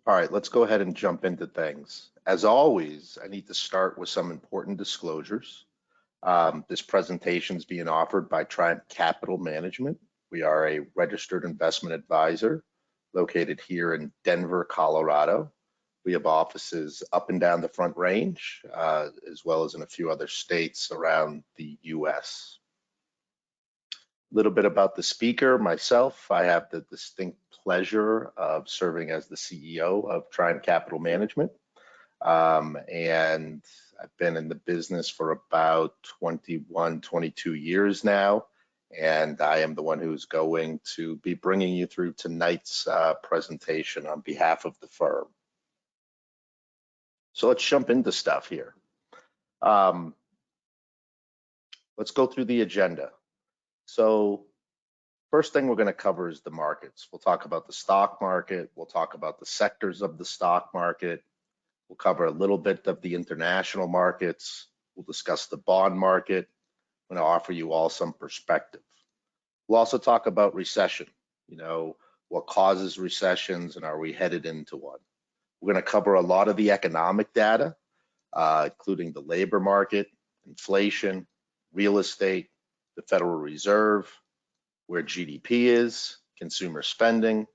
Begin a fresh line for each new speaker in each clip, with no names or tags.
All right, let's go ahead and jump into things. As always, I need to start with some important disclosures. This presentation is being offered by Triumph Capital Management. We are a registered investment advisor located here in Denver, Colorado. We have offices up and down the Front Range, as well as in a few other states around the US. A little bit about the speaker, myself. I have the distinct pleasure of serving as the CEO of Triumph Capital Management. And I've been in the business for about 21, 22 years now. And I am the one who's going to be bringing you through tonight's presentation on behalf of the firm. So let's jump into stuff here. Let's go through the agenda. So first thing we're going to cover is the markets. We'll talk about the stock market. We'll talk about the sectors of the stock market. We'll cover a little bit of the international markets. We'll discuss the bond market. I'm going to offer you all some perspective. We'll also talk about recession. You know, what causes recessions and are we headed into one? We're going to cover a lot of the economic data, including the labor market, inflation, real estate, the Federal Reserve, where GDP is, consumer spending,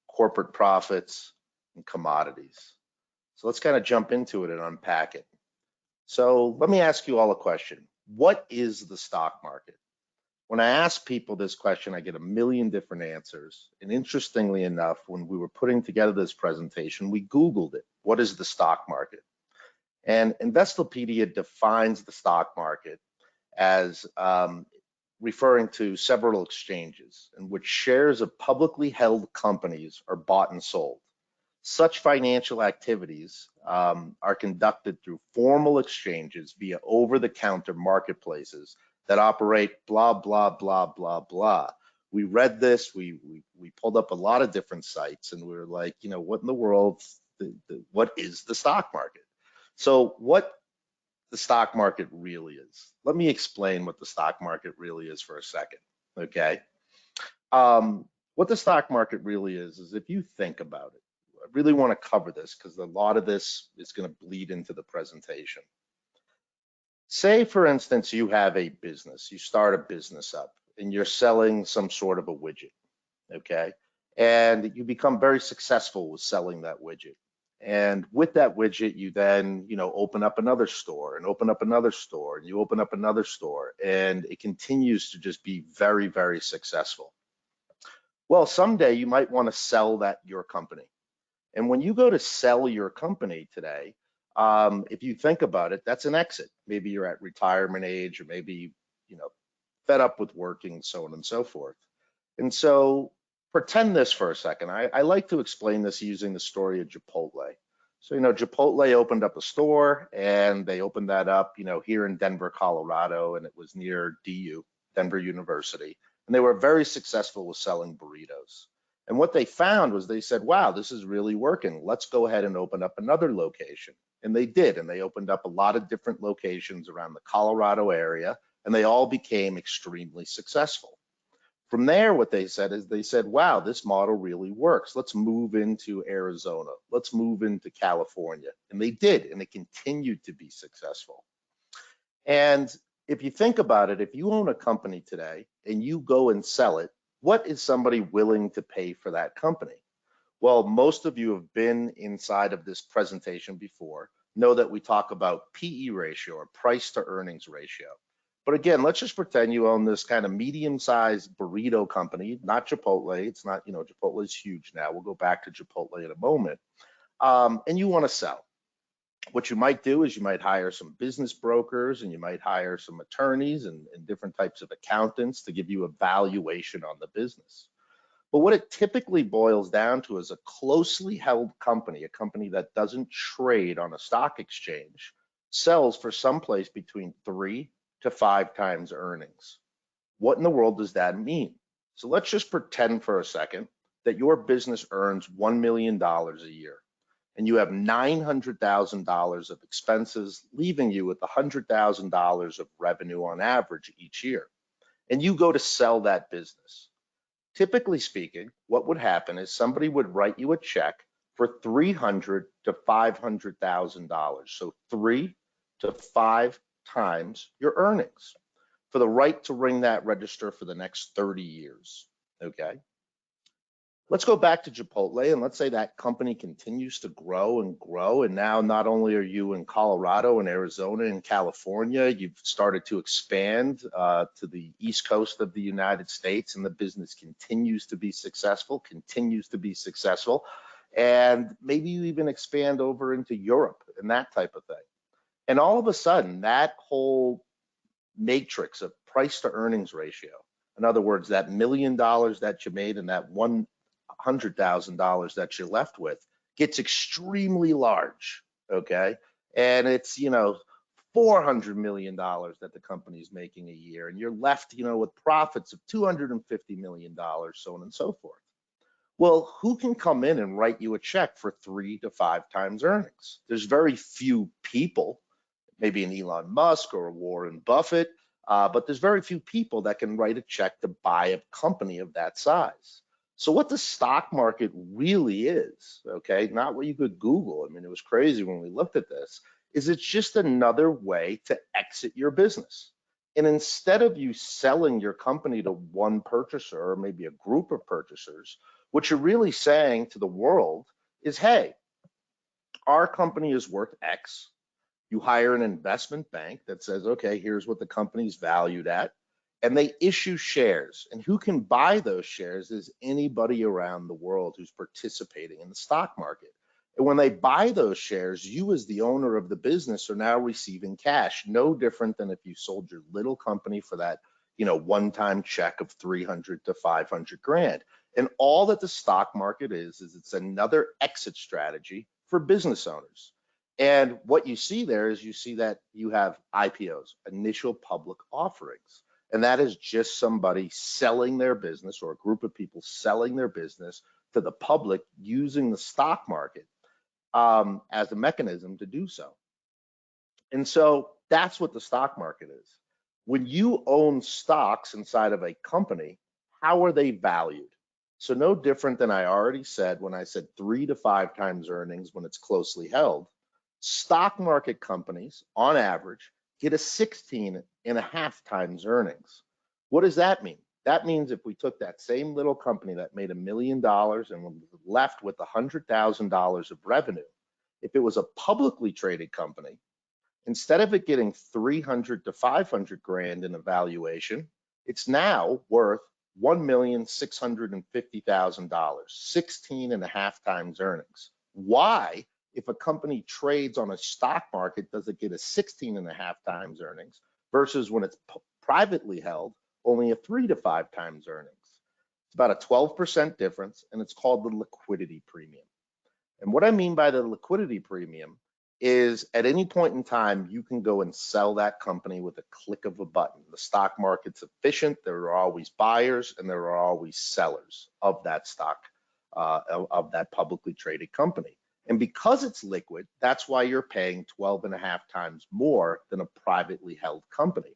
corporate profits, and commodities. So let's kind of jump into it and unpack it. So let me ask you all a question. What is the stock market? When I ask people this question, I get a million different answers. And interestingly enough, when we were putting together this presentation, we Googled it. What is the stock market? And Investopedia defines the stock market as referring to several exchanges in which shares of publicly held companies are bought and sold. Such financial activities are conducted through formal exchanges via over-the-counter marketplaces that operate blah, blah, blah, blah, blah. We read this, we pulled up a lot of different sites and we were like, you know, what in the world, what is the stock market? So what the stock market really is. Let me explain what the stock market really is for a second, okay? What the stock market really is if you think about it, I really want to cover this because a lot of this is going to bleed into the presentation. Say, for instance, you have a business, you start a business up and you're selling some sort of a widget, okay? And you become very successful with selling that widget. And with that widget, you then, you know, open up another store and open up another store and you open up another store and it continues to just be very, very successful. Well, someday you might want to sell your company. And when you go to sell your company today, if you think about it, that's an exit. Maybe you're at retirement age or maybe, you know, fed up with working, so on and so forth. And so pretend this for a second. I like to explain this using the story of Chipotle. So, you know, Chipotle opened up a store and they opened that up, you know, here in Denver, Colorado, and it was near DU, Denver University. And they were very successful with selling burritos. And what they found was they said, wow, this is really working. Let's go ahead and open up another location. And they did. And they opened up a lot of different locations around the Colorado area, and they all became extremely successful. From there, what they said is they said, wow, this model really works. Let's move into Arizona. Let's move into California. And they did, and it continued to be successful. And if you think about it, if you own a company today and you go and sell it, what is somebody willing to pay for that company? Well, most of you have been inside of this presentation before, know that we talk about PE ratio or price to earnings ratio. But again, let's just pretend you own this kind of medium-sized burrito company, not Chipotle. It's not, you know, Chipotle is huge now. We'll go back to Chipotle in a moment. And you want to sell. What you might do is you might hire some business brokers and you might hire some attorneys and different types of accountants to give you a valuation on the business. But what it typically boils down to is a closely held company, a company that doesn't trade on a stock exchange, sells for someplace between 3 to 5 times earnings. What in the world does that mean? So let's just pretend for a second that your business earns $1 million a year and you have $900,000 of expenses, leaving you with $100,000 of revenue on average each year. And you go to sell that business. Typically speaking, what would happen is somebody would write you a check for $300,000 to $500,000. So 3 to 5 times your earnings for the right to ring that register for the next 30 years. Okay. Let's go back to Chipotle, and let's say that company continues to grow and grow. And now not only are you in Colorado and Arizona and California, you've started to expand to the East Coast of the United States, and the business continues to be successful, and maybe you even expand over into Europe and that type of thing. And all of a sudden, that whole matrix of price to earnings ratio, in other words, that $1 million that you made and that $100,000 that you're left with, gets extremely large, okay? And it's, $400 million that the company's making a year, and you're left, with profits of $250 million, so on and so forth. Well, who can come in and write you a check for 3 to 5 times earnings? There's very few people, maybe an Elon Musk or a Warren Buffett, but there's very few people that can write a check to buy a company of that size. So what the stock market really is, okay, not what you could Google. I mean, it was crazy when we looked at this, is it's just another way to exit your business. And instead of you selling your company to one purchaser or maybe a group of purchasers, what you're really saying to the world is, hey, our company is worth X. You hire an investment bank that says, okay, here's what the company's valued at, and they issue shares. And who can buy those shares is anybody around the world who's participating in the stock market. And when they buy those shares, you as the owner of the business are now receiving cash, no different than if you sold your little company for that, one-time check of 300 to 500 grand. And all that the stock market is it's another exit strategy for business owners. And what you see there is you see that you have IPOs, initial public offerings. And that is just somebody selling their business, or a group of people selling their business to the public using the stock market as a mechanism to do so. And so that's what the stock market is. When you own stocks inside of a company, how are they valued? So no different than I already said when I said 3 to 5 times earnings when it's closely held. Stock market companies, on average, get a 16.5 times earnings. What does that mean? That means if we took that same little company that made $1 million and was left with $100,000 of revenue, if it was a publicly traded company, instead of it getting 300 to 500 grand in a valuation, it's now worth $1,650,000, 16.5 times earnings. Why? If a company trades on a stock market, does it get a 16.5 times earnings versus when it's privately held, only a 3 to 5 times earnings? It's about a 12% difference, and it's called the liquidity premium. And what I mean by the liquidity premium is at any point in time, you can go and sell that company with a click of a button. The stock market's efficient. There are always buyers and there are always sellers of that stock, of that publicly traded company. And because it's liquid, that's why you're paying 12.5 times more than a privately held company.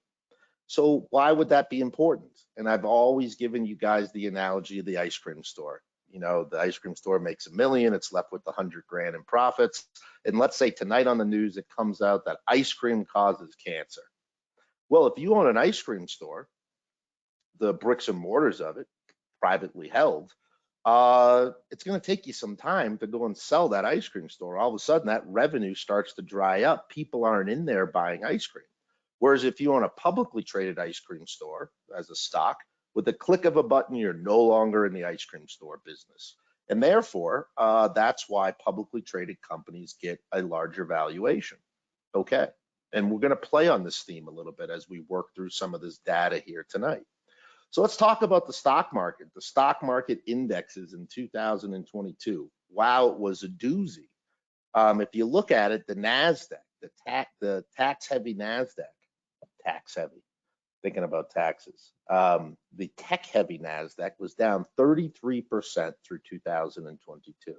So why would that be important? And I've always given you guys the analogy of the ice cream store. The ice cream store makes $1 million, it's left with 100 grand in profits. And let's say tonight on the news, it comes out that ice cream causes cancer. Well, if you own an ice cream store, the bricks and mortars of it, privately held, it's going to take you some time to go and sell that ice cream store. All of a sudden, that revenue starts to dry up. People aren't in there buying ice cream. Whereas if you own a publicly traded ice cream store as a stock, with the click of a button, you're no longer in the ice cream store business. And therefore, that's why publicly traded companies get a larger valuation. Okay. And we're going to play on this theme a little bit as we work through some of this data here tonight. So let's talk about the stock market. The stock market indexes in 2022. Wow, it was a doozy. If you look at it, the NASDAQ, the tax-heavy NASDAQ, tax-heavy, thinking about taxes. The tech-heavy NASDAQ was down 33% through 2022. If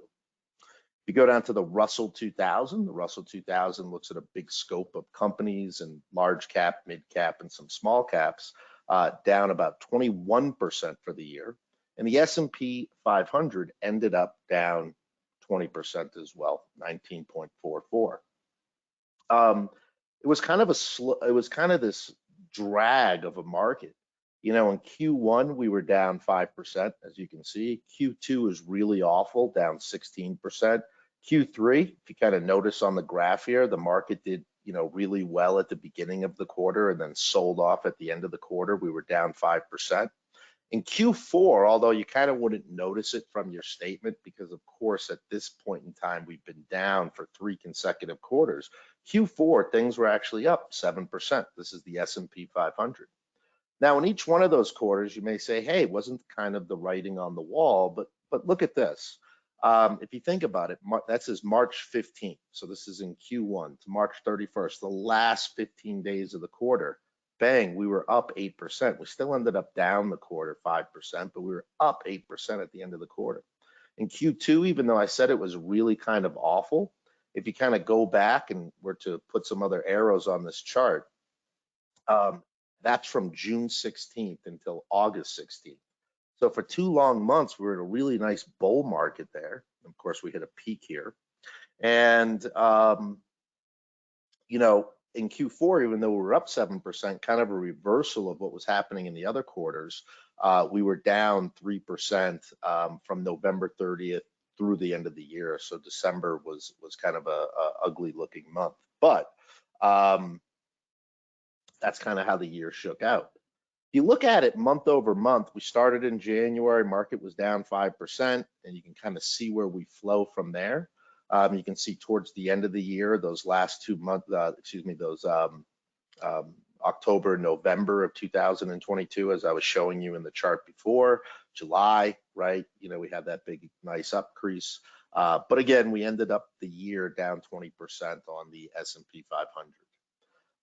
you go down to the Russell 2000, the Russell 2000 looks at a big scope of companies and large cap, mid cap, and some small caps, down about 21% for the year. And the S&P 500 ended up down 20% as well, 19.44. It was kind of this drag of a market. You know, in Q1 we were down 5%, as you can see. Q2 is really awful, down 16%. Q3, if you kind of notice on the graph here, the market did, you know, really well at the beginning of the quarter and then sold off at the end of the quarter. We were down 5%. In Q4, although you kind of wouldn't notice it from your statement, because of course at this point in time we've been down for 3 consecutive quarters, Q4 things were actually up 7%. This is the S&P 500. Now in each one of those quarters you may say, hey, wasn't kind of the writing on the wall, but look at this. If you think about it, that says March 15th, so this is in Q1 to March 31st, the last 15 days of the quarter. Bang, we were up 8%. We still ended up down the quarter 5%, but we were up 8% at the end of the quarter. In Q2, even though I said it was really kind of awful, if you kind of go back and were to put some other arrows on this chart, that's from June 16th until August 16th. So for 2 long months, we were in a really nice bull market there. Of course, we hit a peak here. And, you know, in Q4, even though we were up 7%, kind of a reversal of what was happening in the other quarters, we were down 3% from November 30th through the end of the year. So December was kind of a ugly looking month, but that's kind of how the year shook out. If you look at it month over month, we started in January, market was down 5%, and you can kind of see where we flow from there. You can see towards the end of the year, those last 2 months, October, November of 2022, as I was showing you in the chart before, July, right? You know, we had that big, nice upcrease. But again, we ended up the year down 20% on the S&P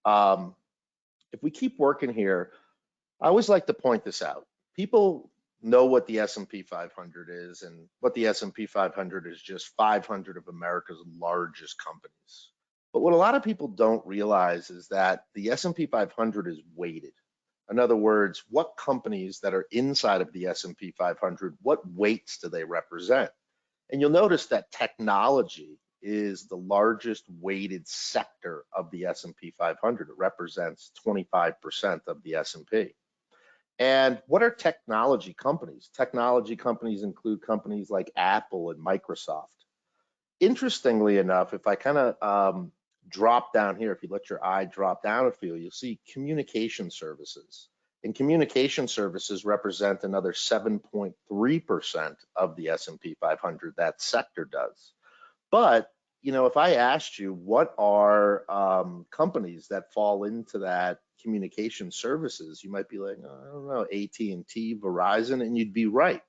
500. If we keep working here, I always like to point this out. People know what the S&P 500 is, and what the S&P 500 is just 500 of America's largest companies. But what a lot of people don't realize is that the S&P 500 is weighted. In other words, what companies that are inside of the S&P 500, what weights do they represent? And you'll notice that technology is the largest weighted sector of the S&P 500. It represents 25% of the S&P. And what are technology companies? Technology companies include companies like Apple and Microsoft. Interestingly enough, if I kind of drop down here, if you let your eye drop down a few, you'll see communication services. And communication services represent another 7.3% of the S&P 500, that sector does. But, you know, if I asked you what are companies that fall into that communication services, you might be like, oh, I don't know, AT&T, Verizon, and you'd be right.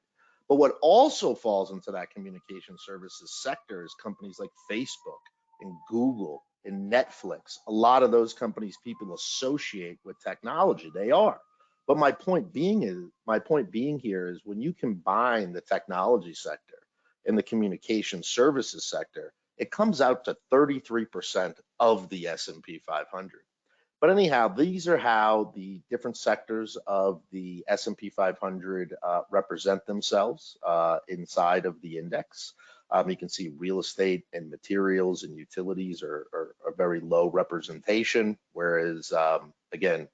But what also falls into that communication services sector is companies like Facebook and Google and Netflix. A lot of those companies people associate with technology. They are. But my point being here is when you combine the technology sector and the communication services sector, it comes out to 33% of the S&P 500. But anyhow, these are how the different sectors of the S&P 500 represent themselves inside of the index. You can see real estate and materials and utilities are a very low representation, whereas again,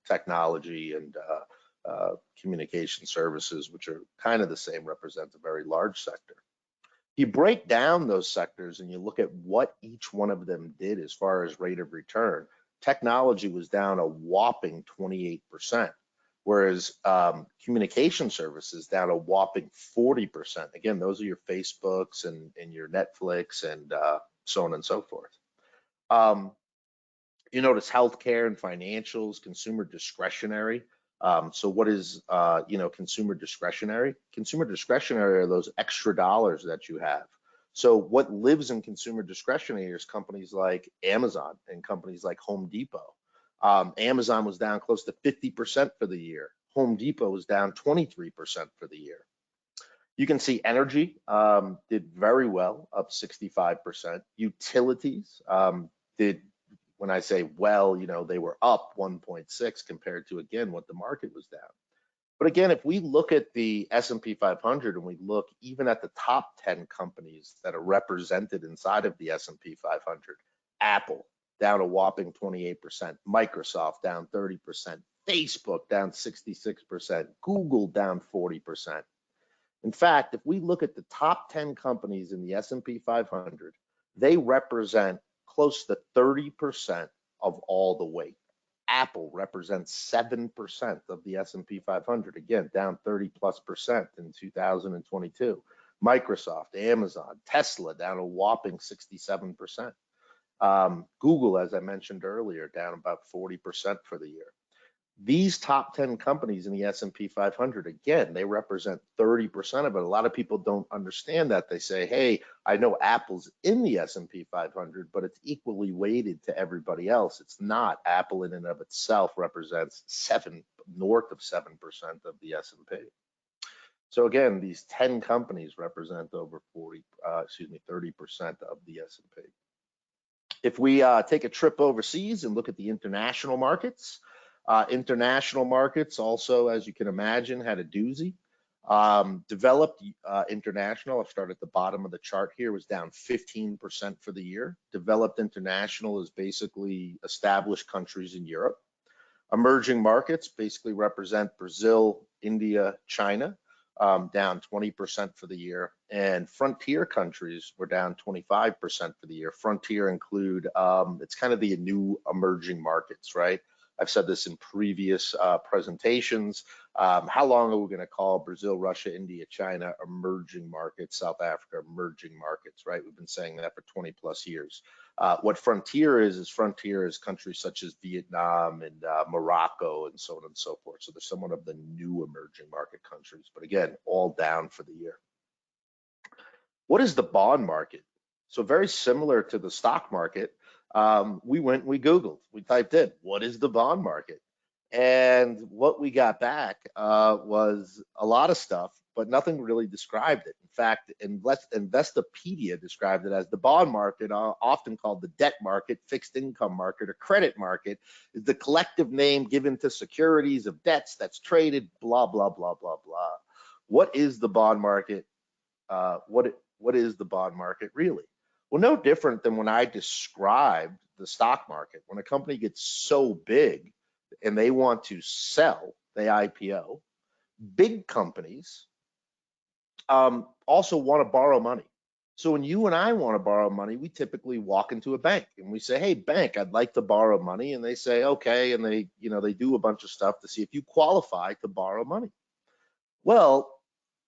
technology and communication services, which are kind of the same, represent a very large sector. You break down those sectors and you look at what each one of them did as far as rate of return. Technology was down a whopping 28%, whereas communication services down a whopping 40%. Again, those are your Facebooks and your Netflix and so on and so forth. You notice healthcare and financials, consumer discretionary. So what is, you know, consumer discretionary? Consumer discretionary are those extra dollars that you have. So what lives in consumer discretionary is companies like Amazon and companies like Home Depot. Amazon was down close to 50% for the year. Home Depot was down 23% for the year. You can see energy did very well, up 65%. Utilities did, when I say well, you know, they were up 1.6 compared to, again, what the market was down. But again, if we look at the S&P 500 and we look even at the top 10 companies that are represented inside of the S&P 500, Apple down a whopping 28%, Microsoft down 30%, Facebook down 66%, Google down 40%. In fact, if we look at the top 10 companies in the S&P 500, they represent close to 30% of all the weight. Apple represents 7% of the S&P 500, again, down 30+% in 2022. Microsoft, Amazon, Tesla down a whopping 67%. Google, as I mentioned earlier, down about 40% for the year. These top 10 companies in the S&P 500, again, they represent 30% of it. A lot of people don't understand that. They say, hey, I know Apple's in the S&P 500, but it's equally weighted to everybody else. It's not. Apple in and of itself represents north of 7% of the S&P. So again, these 10 companies represent over 30% of the S&P. If we take a trip overseas and look at the international markets, international markets also, as you can imagine, had a doozy. Developed international, I've started at the bottom of the chart here, was down 15% for the year. Developed international is basically established countries in Europe. Emerging markets basically represent Brazil, India, China, down 20% for the year. And frontier countries were down 25% for the year. Frontier include, it's kind of the new emerging markets, right? I've said this in previous presentations. How long are we going to call Brazil, Russia, India, China emerging markets, South Africa emerging markets, right? We've been saying that for 20 plus years. What frontier is countries such as Vietnam and Morocco and so on and so forth. So they're somewhat of the new emerging market countries, but again, all down for the year. What is the bond market? So very similar to the stock market. We Googled, we typed in, what is the bond market? And what we got back was a lot of stuff, but nothing really described it. In fact, Investopedia described it as the bond market, often called the debt market, fixed income market, or credit market, is the collective name given to securities of debts that's traded, blah, blah, blah, blah, blah. What is the bond market? What is the bond market really? Well, no different than when I described the stock market. When a company gets so big and they want to sell, they IPO. Big companies also want to borrow money. So when you and I want to borrow money, we typically walk into a bank and we say, hey, bank, I'd like to borrow money. And they say, okay. And they do a bunch of stuff to see if you qualify to borrow money. Well,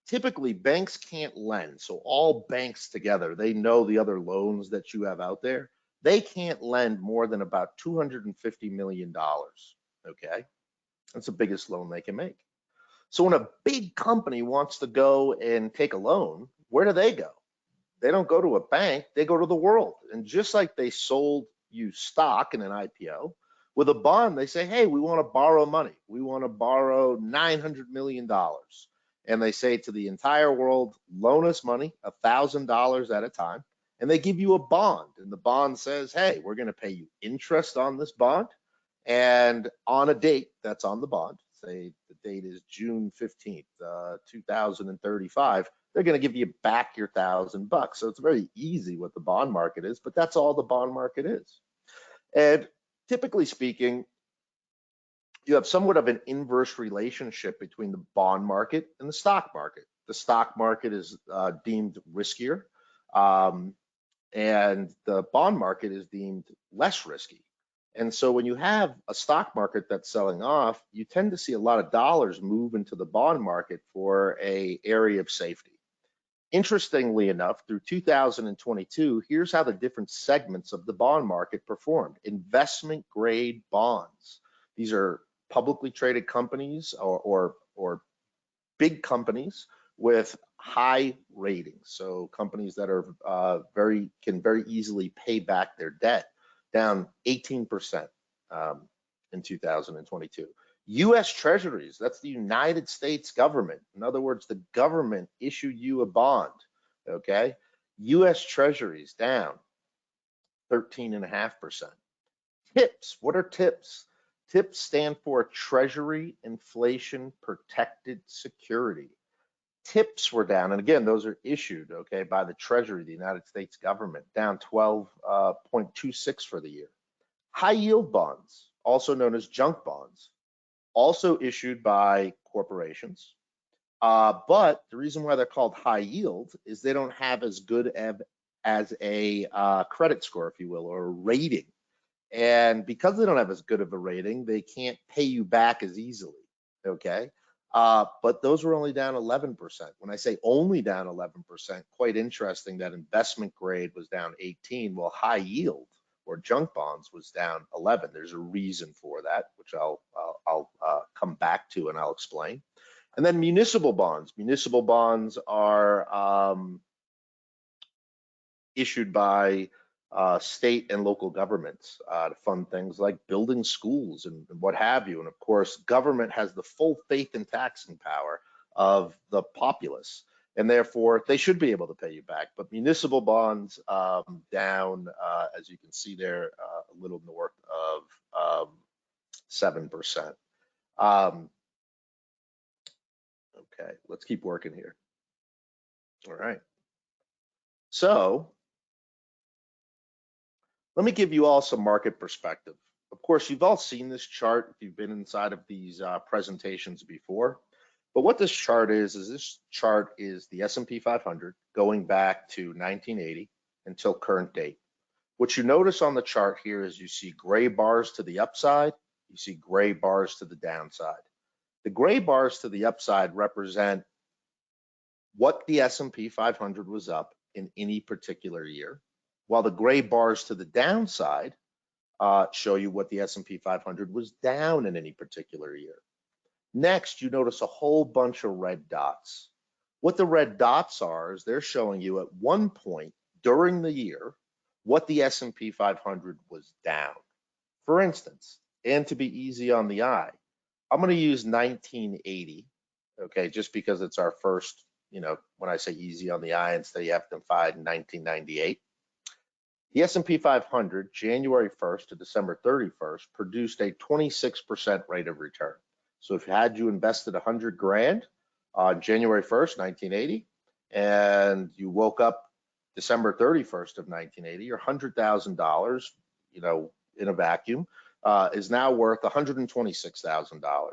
typically banks can't lend. So all banks together, they know the other loans that you have out there. They can't lend more than about $250 million, okay? That's the biggest loan they can make. So when a big company wants to go and take a loan, where do they go? They don't go to a bank, they go to the world. And just like they sold you stock in an IPO, with a bond, they say, hey, we want to borrow money. We want to borrow $900 million. And they say to the entire world, loan us money, $1,000 at a time, and they give you a bond. And the bond says, hey, we're going to pay you interest on this bond, and on a date that's on the bond, say the date is June 15th, 2035, they're going to give you back your $1,000. So it's very easy what the bond market is, but that's all the bond market is. And typically speaking, you have somewhat of an inverse relationship between the bond market and the stock market. The stock market is deemed riskier, and the bond market is deemed less risky. And so when you have a stock market that's selling off, you tend to see a lot of dollars move into the bond market for an area of safety. Interestingly enough, through 2022, here's how the different segments of the bond market performed. Investment grade bonds. These are publicly traded companies or big companies with high ratings. So companies that are can very easily pay back their debt, down 18% in 2022. US Treasuries, that's the United States government. In other words, the government issued you a bond, okay? US Treasuries down 13.5%. Tips, what are tips? TIPS stand for Treasury Inflation Protected Security. TIPS were down, and again, those are issued, okay, by the Treasury, the United States government, down 12.26 for the year. High yield bonds, also known as junk bonds, also issued by corporations. But the reason why they're called high yield is they don't have as good as a credit score, if you will, or a rating. And because they don't have as good of a rating, they can't pay you back as easily, okay? But those were only down 11%. When I say only down 11%, quite interesting that investment grade was down 18, while high yield or junk bonds was down 11. There's a reason for that, which I'll come back to and I'll explain. And then municipal bonds. Municipal bonds are issued by state and local governments to fund things like building schools and what have you. And of course, government has the full faith and taxing power of the populace, and therefore they should be able to pay you back. But municipal bonds down, as you can see there, a little north of 7%. Okay, let's keep working here. All right. So let me give you all some market perspective. Of course, you've all seen this chart if you've been inside of these presentations before. But what this chart is this chart is the S&P 500 going back to 1980 until current date. What you notice on the chart here is you see gray bars to the upside, you see gray bars to the downside. The gray bars to the upside represent what the S&P 500 was up in any particular year, while the gray bars to the downside show you what the S&P 500 was down in any particular year. Next, you notice a whole bunch of red dots. What the red dots are is they're showing you at one point during the year what the S&P 500 was down. For instance, and to be easy on the eye, I'm going to use 1980, okay, just because it's our first, you know, when I say easy on the eye, instead you have to find 1998. The S&P 500, January 1st to December 31st, produced a 26% rate of return. So if you invested 100 grand on January 1st, 1980, and you woke up December 31st of 1980, your $100,000, you know, in a vacuum, is now worth $126,000.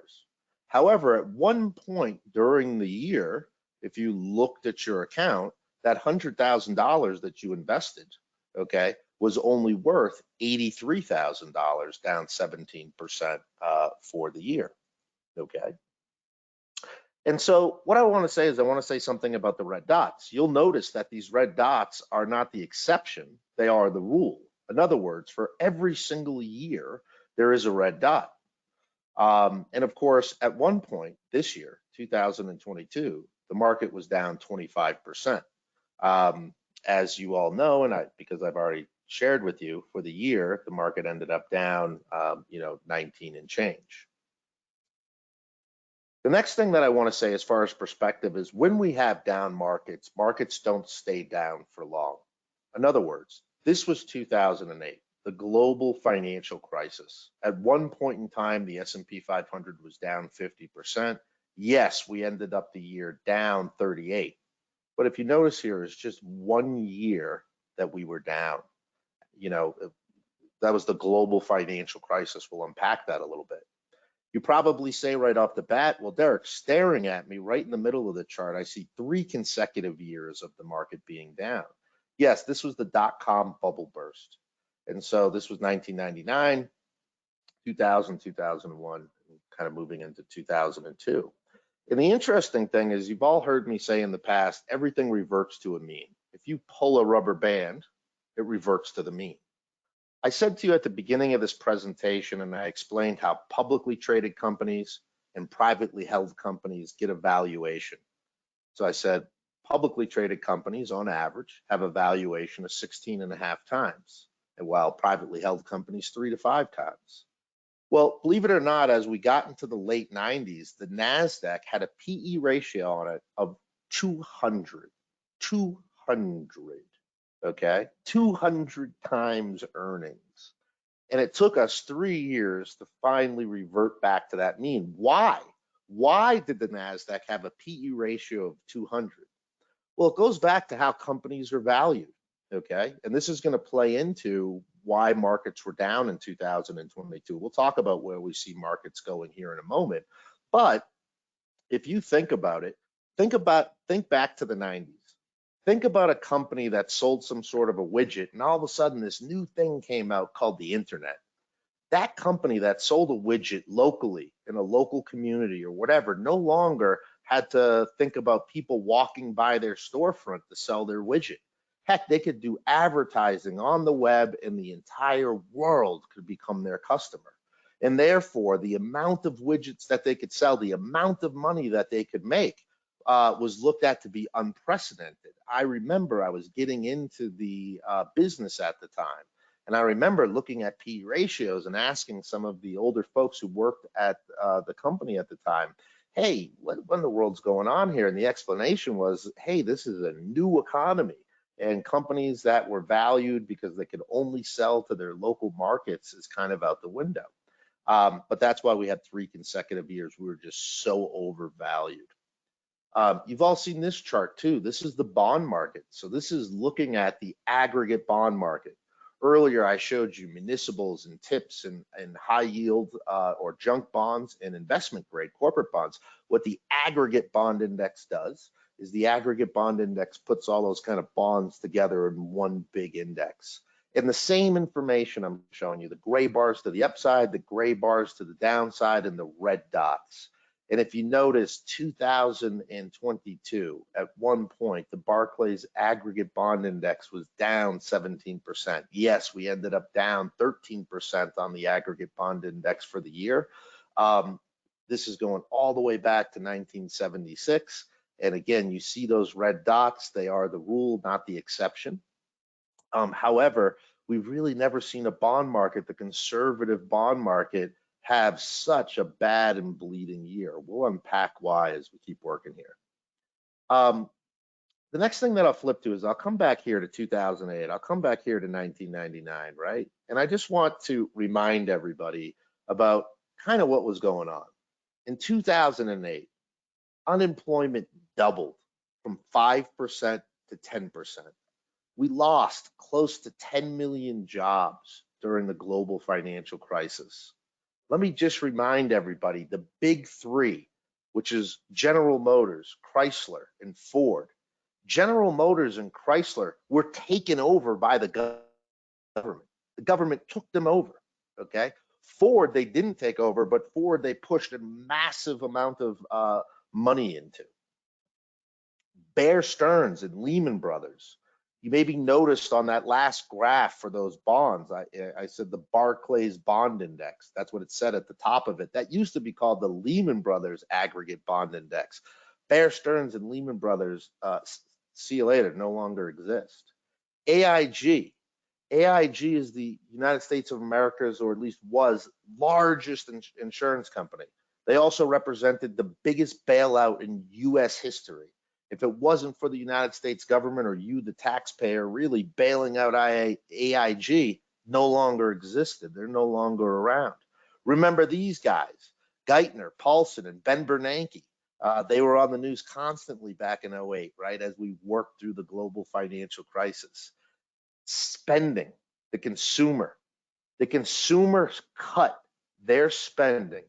However, at one point during the year, if you looked at your account, that $100,000 that you invested, okay, was only worth $83,000, down 17% for the year, okay? And so what I want to say is I want to say something about the red dots. You'll notice that these red dots are not the exception, they are the rule. In other words, for every single year, there is a red dot. And of course, at one point this year, 2022, the market was down 25%. As you all know, and because I've already shared with you, for the year, the market ended up down, 19 and change. The next thing that I want to say as far as perspective is when we have down markets, markets don't stay down for long. In other words, this was 2008, the global financial crisis. At one point in time, the S&P 500 was down 50%. Yes, we ended up the year down 38. But if you notice here, it's just 1 year that we were down. You know, that was the global financial crisis. We'll unpack that a little bit. You probably say right off the bat, well, Derek, staring at me right in the middle of the chart, I see 3 consecutive years of the market being down. Yes, this was the dot-com bubble burst. And so this was 1999, 2000, 2001, kind of moving into 2002. And the interesting thing is you've all heard me say in the past, everything reverts to a mean. If you pull a rubber band, it reverts to the mean. I said to you at the beginning of this presentation, and I explained how publicly traded companies and privately held companies get a valuation. So I said publicly traded companies on average have a valuation of 16.5 times, and while privately held companies 3 to 5 times. Well, believe it or not, as we got into the late 90s, the NASDAQ had a PE ratio on it of 200, okay? 200 times earnings. And it took us 3 years to finally revert back to that mean. Why? Why did the NASDAQ have a PE ratio of 200? Well, it goes back to how companies are valued, okay? And this is going to play into why markets were down in 2022. We'll talk about where we see markets going here in a moment. But if you think about it, think back to the 90s. Think about a company that sold some sort of a widget, and all of a sudden this new thing came out called the internet. That company that sold a widget locally in a local community or whatever no longer had to think about people walking by their storefront to sell their widget. Heck, they could do advertising on the web and the entire world could become their customer. And therefore, the amount of widgets that they could sell, the amount of money that they could make was looked at to be unprecedented. I remember I was getting into the business at the time. And I remember looking at P ratios and asking some of the older folks who worked at the company at the time, hey, what in the world's going on here? And the explanation was, hey, this is a new economy. And companies that were valued because they could only sell to their local markets is kind of out the window. But that's why we had 3 consecutive years. We were just so overvalued. You've all seen this chart too. This is the bond market. So this is looking at the aggregate bond market. Earlier, I showed you municipals and tips and high yield or junk bonds and investment grade corporate bonds. What the aggregate bond index does is the aggregate bond index puts all those kind of bonds together in one big index. And the same information I'm showing you, the gray bars to the upside, the gray bars to the downside, and the red dots. And if you notice 2022, at one point, the Barclays aggregate bond index was down 17%. Yes, we ended up down 13% on the aggregate bond index for the year. This is going all the way back to 1976. And again, you see those red dots, they are the rule, not the exception. However, we've really never seen a bond market, the conservative bond market, have such a bad and bleeding year. We'll unpack why as we keep working here. The next thing that I'll flip to is I'll come back here to 2008. I'll come back here to 1999, right? And I just want to remind everybody about kind of what was going on. In 2008, unemployment doubled from 5% to 10%. We lost close to 10 million jobs during the global financial crisis. Let me just remind everybody, the big 3, which is General Motors, Chrysler, and Ford. General Motors and Chrysler were taken over by the government. The government took them over, okay? Ford, they didn't take over, but Ford, they pushed a massive amount of money into. Bear Stearns and Lehman Brothers. You maybe noticed on that last graph for those bonds, I said the Barclays Bond Index. That's what it said at the top of it. That used to be called the Lehman Brothers Aggregate Bond Index. Bear Stearns and Lehman Brothers, see you later, no longer exist. AIG. AIG is the United States of America's, or at least was, largest insurance company. They also represented the biggest bailout in US history. If it wasn't for the United States government or you, the taxpayer, really bailing out AIG, no longer existed. They're no longer around. Remember these guys, Geithner, Paulson, and Ben Bernanke. They were on the news constantly back in 08, right, as we worked through the global financial crisis. Spending, the consumer cut their spending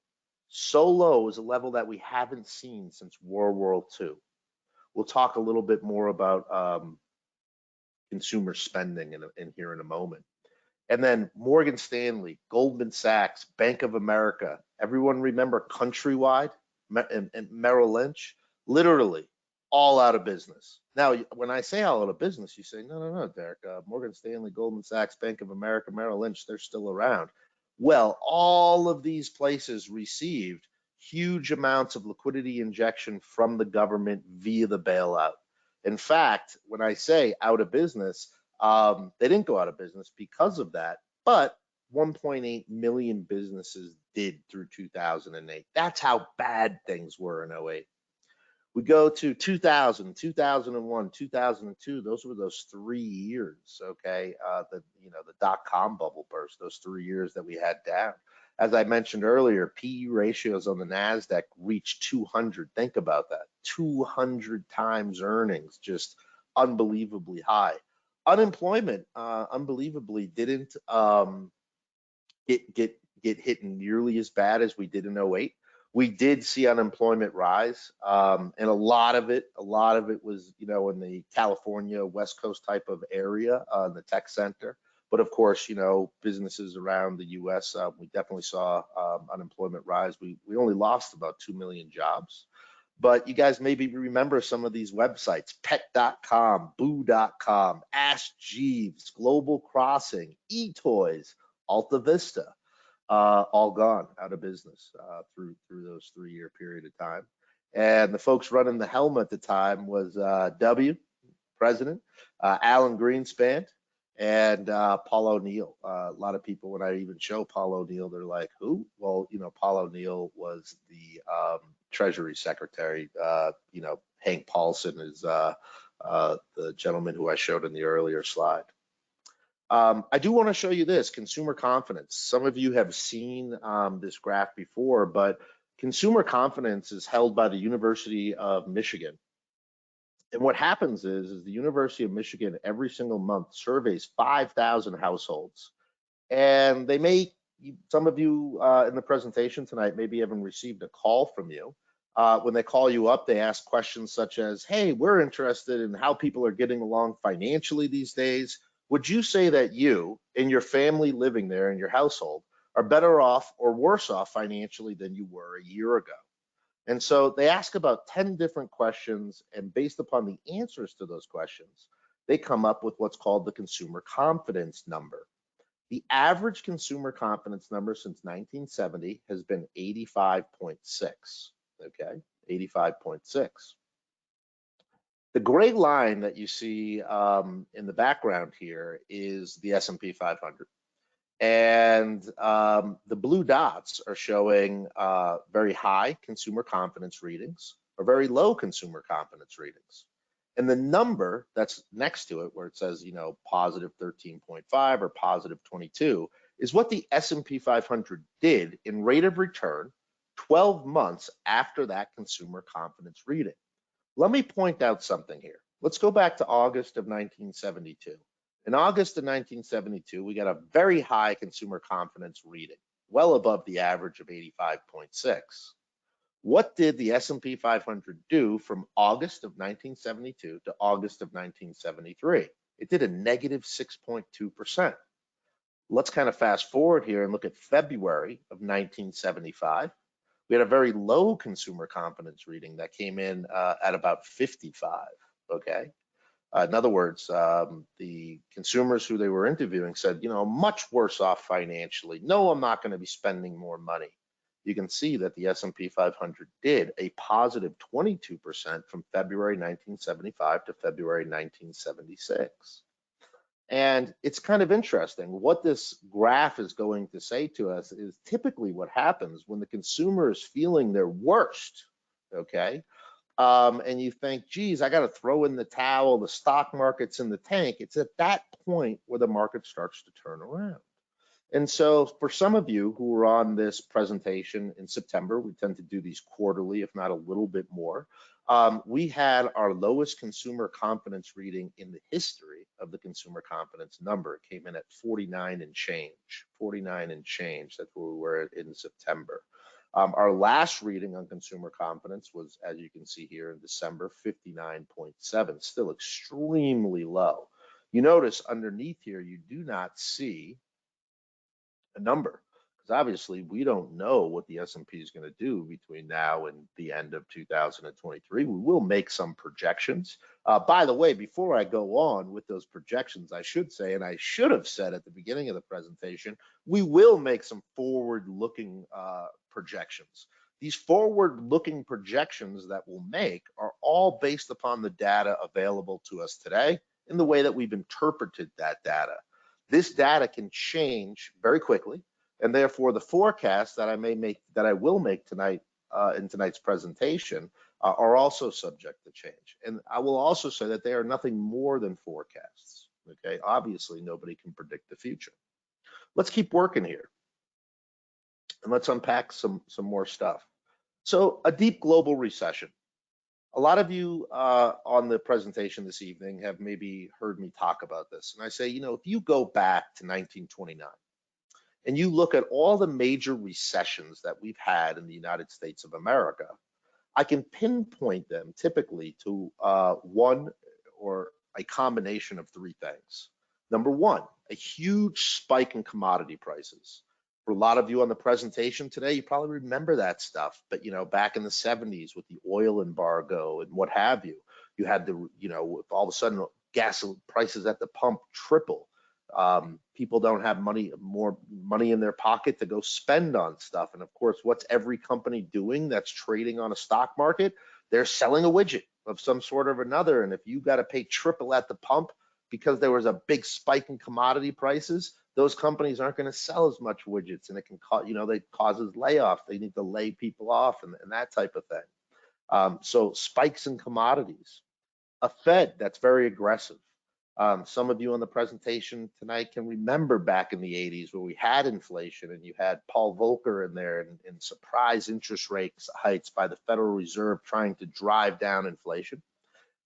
so low is a level that we haven't seen since World War II. We'll talk a little bit more about consumer spending in here in a moment. And then Morgan Stanley, Goldman Sachs, Bank of America. Everyone remember Countrywide and Merrill Lynch? Literally all out of business. Now, when I say all out of business, you say, no, Derek, Morgan Stanley, Goldman Sachs, Bank of America, Merrill Lynch, they're still around. Well, all of these places received huge amounts of liquidity injection from the government via the bailout. In fact, when I say out of business, they didn't go out of business because of that, but 1.8 million businesses did through 2008. That's how bad things were in 08. We go to 2000, 2001, 2002. Those were those 3 years, okay? The dot-com bubble burst. Those 3 years that we had down. As I mentioned earlier, PE ratios on the Nasdaq reached 200. Think about that, 200 times earnings, just unbelievably high. Unemployment, unbelievably, didn't get hit nearly as bad as we did in 08. We did see unemployment rise, and a lot of it was, in the California West Coast type of area, in the tech center. But of course, businesses around the U.S., we definitely saw unemployment rise. We only lost about 2 million jobs. But you guys maybe remember some of these websites: pet.com, boo.com, Ask Jeeves, Global Crossing, eToys, Alta Vista. All gone out of business through those 3-year period of time. And the folks running the helm at the time was president, Alan Greenspan, and Paul O'Neill. A lot of people, when I even show Paul O'Neill, they're like, who? Well, Paul O'Neill was the Treasury Secretary. Hank Paulson is the gentleman who I showed in the earlier slide. I do want to show you this, consumer confidence. Some of you have seen this graph before, but consumer confidence is held by the University of Michigan. And what happens is the University of Michigan every single month surveys 5,000 households. And some of you in the presentation tonight maybe haven't received a call from you. When they call you up, they ask questions such as, hey, we're interested in how people are getting along financially these days. Would you say that you and your family living there in your household are better off or worse off financially than you were a year ago? And so they ask about 10 different questions, and based upon the answers to those questions, they come up with what's called the consumer confidence number. The average consumer confidence number since 1970 has been 85.6, okay, 85.6. The gray line that you see in the background here is the S&P 500. And the blue dots are showing very high consumer confidence readings or very low consumer confidence readings. And the number that's next to it, where it says, positive 13.5 or positive 22, is what the S&P 500 did in rate of return 12 months after that consumer confidence reading. Let me point out something here. Let's go back to August of 1972. In August of 1972, we got a very high consumer confidence reading, well above the average of 85.6. What did the S&P 500 do from August of 1972 to August of 1973? It did a negative 6.2%. Let's kind of fast forward here and look at February of 1975. We had a very low consumer confidence reading that came in at about 55, okay? In other words, the consumers who they were interviewing said, much worse off financially. No, I'm not going to be spending more money. You can see that the S&P 500 did a positive 22% from February 1975 to February 1976. And it's kind of interesting. What this graph is going to say to us is typically what happens when the consumer is feeling their worst, okay? And you think, geez, I got to throw in the towel, the stock market's in the tank. It's at that point where the market starts to turn around. And so for some of you who were on this presentation in September, we tend to do these quarterly, if not a little bit more. We had our lowest consumer confidence reading in the history of the consumer confidence number. It came in at 49 and change, 49 and change. That's where we were in September. Our last reading on consumer confidence was, as you can see here in December, 59.7, still extremely low. You notice underneath here, you do not see a number, because obviously we don't know what the S&P is going to do between now and the end of 2023. We will make some projections. By the way, before I go on with those projections, I should say, and I should have said at the beginning of the presentation, we will make some forward-looking projections. These forward-looking projections that we'll make are all based upon the data available to us today in the way that we've interpreted that data. This data can change very quickly, and therefore the forecast that I will make tonight in tonight's presentation are also subject to change. And I will also say that they are nothing more than forecasts. Okay, obviously nobody can predict the future. Let's keep working here and let's unpack some more stuff. So a deep global recession. A lot of you on the presentation this evening have maybe heard me talk about this. And I say, you know, if you go back to 1929 and you look at all the major recessions that we've had in the United States of America, I can pinpoint them typically to one or a combination of three things. Number one, a huge spike in commodity prices. For a lot of you on the presentation today, you probably remember that stuff, but you know, back in the 70s with the oil embargo and what have you, you had the, you know, all of a sudden gas prices at the pump triple. People don't have more money in their pocket to go spend on stuff. And of course, what's every company doing that's trading on a stock market? They're selling a widget of some sort or another. And if you got to pay triple at the pump because there was a big spike in commodity prices, those companies aren't going to sell as much widgets, and it can cause, you know, they causes layoffs. They need to lay people off and that type of thing. So spikes in commodities. A Fed that's very aggressive. Some of you on the presentation tonight can remember back in the 80s where we had inflation and you had Paul Volcker in there and surprise interest rate hikes by the Federal Reserve trying to drive down inflation.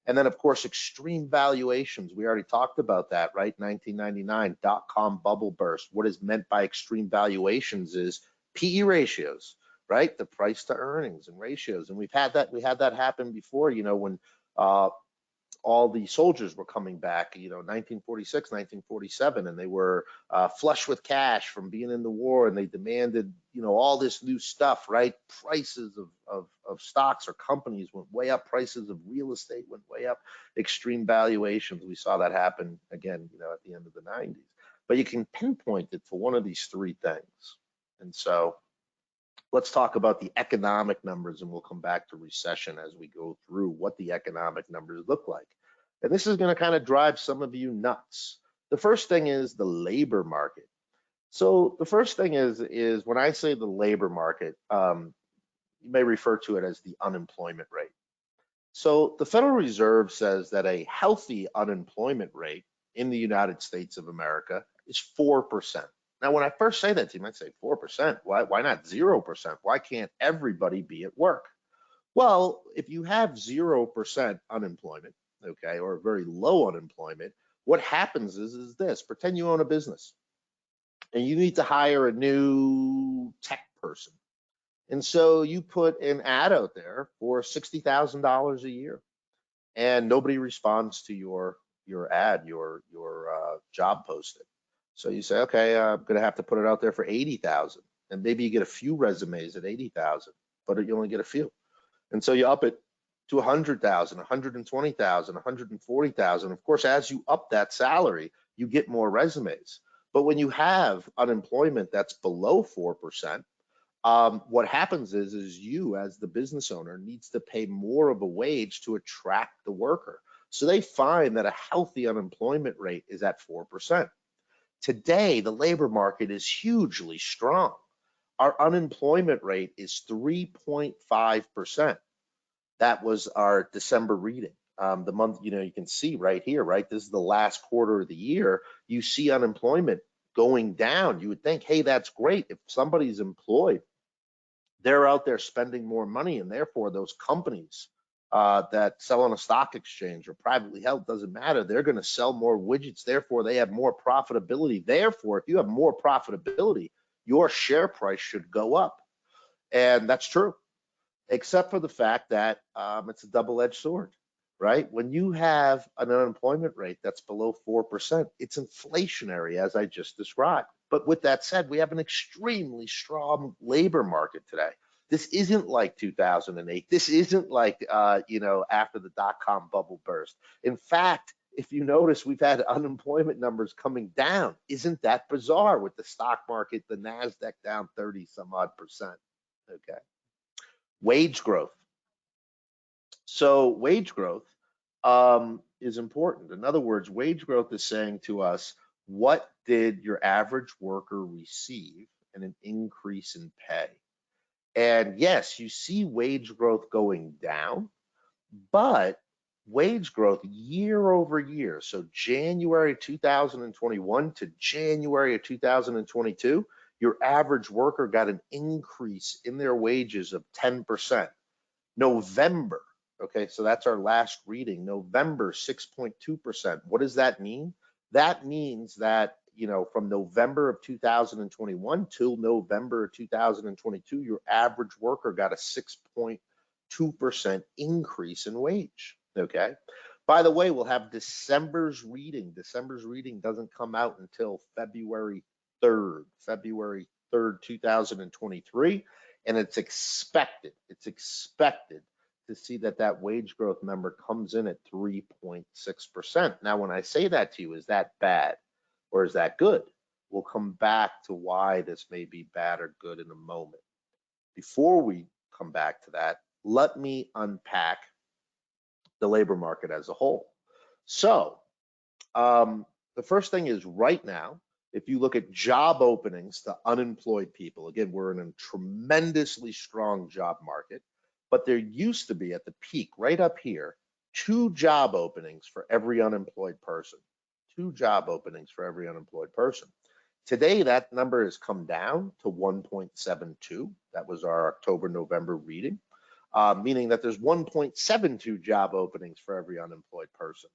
And then, of course, extreme valuations. We already talked about that, right? 1999, dot-com bubble burst. What is meant by extreme valuations is PE ratios, right? The price to earnings and ratios. And we had that happen before, you know, when all the soldiers were coming back, you know, 1946, 1947, and they were flush with cash from being in the war, and they demanded, you know, all this new stuff, right? Prices of stocks or companies went way up, prices of real estate went way up, extreme valuations. We saw that happen again, you know, at the end of the 90s. But you can pinpoint it to one of these three things. And so let's talk about the economic numbers, and we'll come back to recession as we go through what the economic numbers look like. And this is going to kind of drive some of you nuts. The first thing is the labor market. So the first thing is when I say the labor market, you may refer to it as the unemployment rate. So the Federal Reserve says that a healthy unemployment rate in the United States of America is 4%. Now, when I first say that to you, you might say 4%. Why not 0%? Why can't everybody be at work? Well, if you have 0% unemployment, okay, or very low unemployment, what happens is this: pretend you own a business and you need to hire a new tech person. And so you put an ad out there for $60,000 a year, and nobody responds to your ad, your job posting. So you say, okay, I'm going to have to put it out there for 80,000, and maybe you get a few resumes at 80,000, but you only get a few. And so you up it to 100,000, 120,000, 140,000. Of course, as you up that salary, you get more resumes. But when you have unemployment that's below 4%, what happens is you, as the business owner, needs to pay more of a wage to attract the worker. So they find that a healthy unemployment rate is at 4%. Today, the labor market is hugely strong. Our unemployment rate is 3.5%. That was our December reading. The month, you know, you can see right here, right? This is the last quarter of the year. You see unemployment going down. You would think, hey, that's great. If somebody's employed, they're out there spending more money, and therefore those companies that sell on a stock exchange or privately held, doesn't matter, they're going to sell more widgets, therefore they have more profitability. Therefore, if you have more profitability, your share price should go up. And that's true, except for the fact that it's a double-edged sword, right? When you have an unemployment rate that's below 4%, it's inflationary, as I just described. But with that said, we have an extremely strong labor market today. This isn't like 2008. This isn't like, you know, after the dot-com bubble burst. In fact, if you notice, we've had unemployment numbers coming down. Isn't that bizarre with the stock market, the NASDAQ down 30 some odd percent, okay? Wage growth. So wage growth is important. In other words, wage growth is saying to us, what did your average worker receive in an increase in pay? And yes, you see wage growth going down, but wage growth year over year, so January 2021 to January of 2022, your average worker got an increase in their wages of 10%. November, okay, so that's our last reading. November, 6.2%. What does that mean? That means that, from November of 2021 till November of 2022, your average worker got a 6.2% increase in wage, okay? By the way, we'll have December's reading. December's reading doesn't come out until February 3rd, 2023. And it's expected to see that wage growth number comes in at 3.6%. Now, when I say that to you, is that bad or is that good? We'll come back to why this may be bad or good in a moment. Before we come back to that, let me unpack the labor market as a whole. So the first thing is right now, if you look at job openings to unemployed people, again, we're in a tremendously strong job market, but there used to be at the peak right up here, 2 job openings for every unemployed person. 2 job openings for every unemployed person. Today, that number has come down to 1.72. That was our October-November reading, meaning that there's 1.72 job openings for every unemployed person.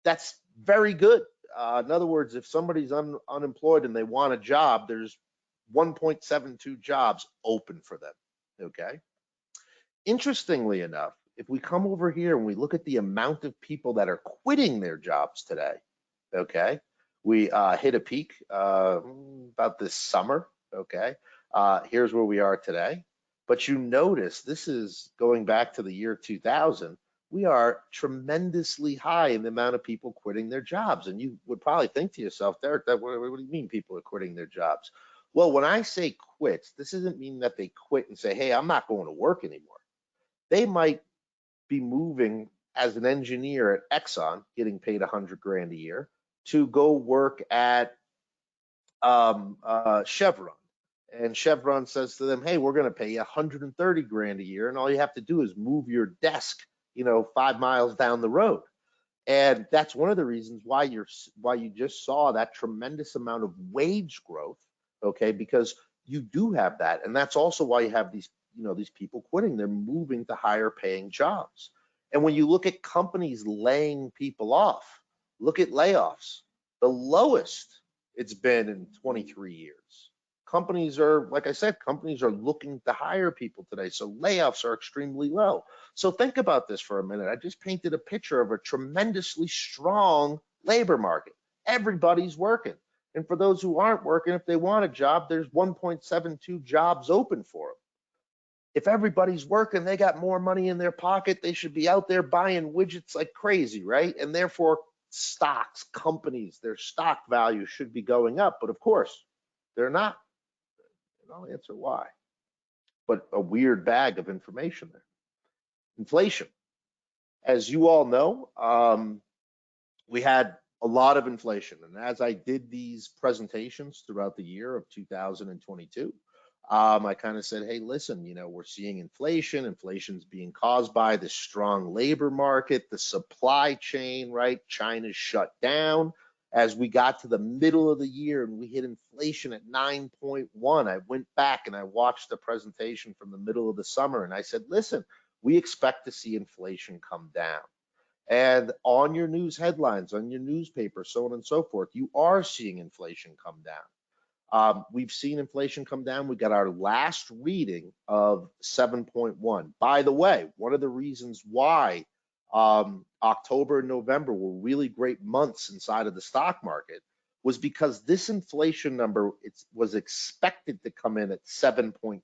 That's very good. In other words, if somebody's unemployed and they want a job, there's 1.72 jobs open for them, okay? Interestingly enough, if we come over here and we look at the amount of people that are quitting their jobs today, okay? We hit a peak about this summer, okay? Here's where we are today. But you notice this is going back to the year 2000. We are tremendously high in the amount of people quitting their jobs. And you would probably think to yourself, Derek, what do you mean people are quitting their jobs? Well, when I say quits, this doesn't mean that they quit and say, hey, I'm not going to work anymore. They might be moving as an engineer at Exxon, getting paid $100,000 a year, to go work at Chevron. And Chevron says to them, hey, we're going to pay you $130,000 a year. And all you have to do is move your desk 5 miles down the road. And that's one of the reasons why you just saw that tremendous amount of wage growth, okay? Because you do have that, and that's also why you have these people quitting. They're moving to higher paying jobs. And when you look at companies laying people off, look at layoffs, the lowest it's been in 23 years. Companies are, like I said, companies are looking to hire people today. So layoffs are extremely low. So think about this for a minute. I just painted a picture of a tremendously strong labor market. Everybody's working. And for those who aren't working, if they want a job, there's 1.72 jobs open for them. If everybody's working, they got more money in their pocket. They should be out there buying widgets like crazy, right? And therefore, stocks, companies, their stock value should be going up. But of course, they're not. I'll answer why. But a weird bag of information there. Inflation. As you all know, we had a lot of inflation. And as I did these presentations throughout the year of 2022, I kind of said, hey, listen, we're seeing inflation. Inflation's being caused by the strong labor market, the supply chain, right? China's shut down. As we got to the middle of the year and we hit inflation at 9.1, I went back and I watched the presentation from the middle of the summer and I said, listen, we expect to see inflation come down. And on your news headlines, on your newspaper, so on and so forth, you are seeing inflation come down. We've seen inflation come down. We got our last reading of 7.1. By the way, one of the reasons why October and November were really great months inside of the stock market was because this inflation number was expected to come in at 7.3.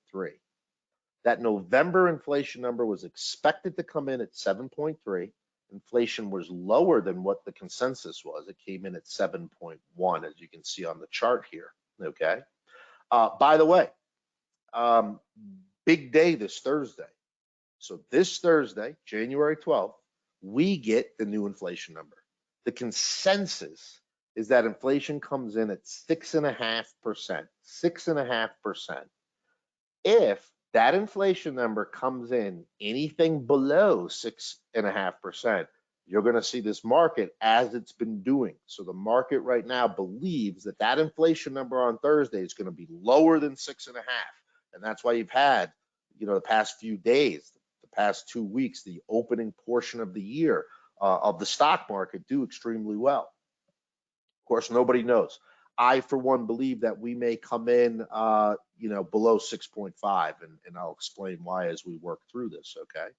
That November inflation number was expected to come in at 7.3. Inflation was lower than what the consensus was. It came in at 7.1, as you can see on the chart here, okay? By the way, big day this Thursday. So this Thursday, January 12th, we get the new inflation number. The consensus is that inflation comes in at 6.5%, 6.5%. If That inflation number comes in anything below 6.5%, you're going to see this market as it's been doing. So the market right now believes that that inflation number on Thursday is going to be lower than 6.5, and that's why you've had, the past few days, the past 2 weeks, the opening portion of the year of the stock market do extremely well. Of course, nobody knows. I, for one, believe that we may come in, below 6.5, and I'll explain why as we work through this. Okay.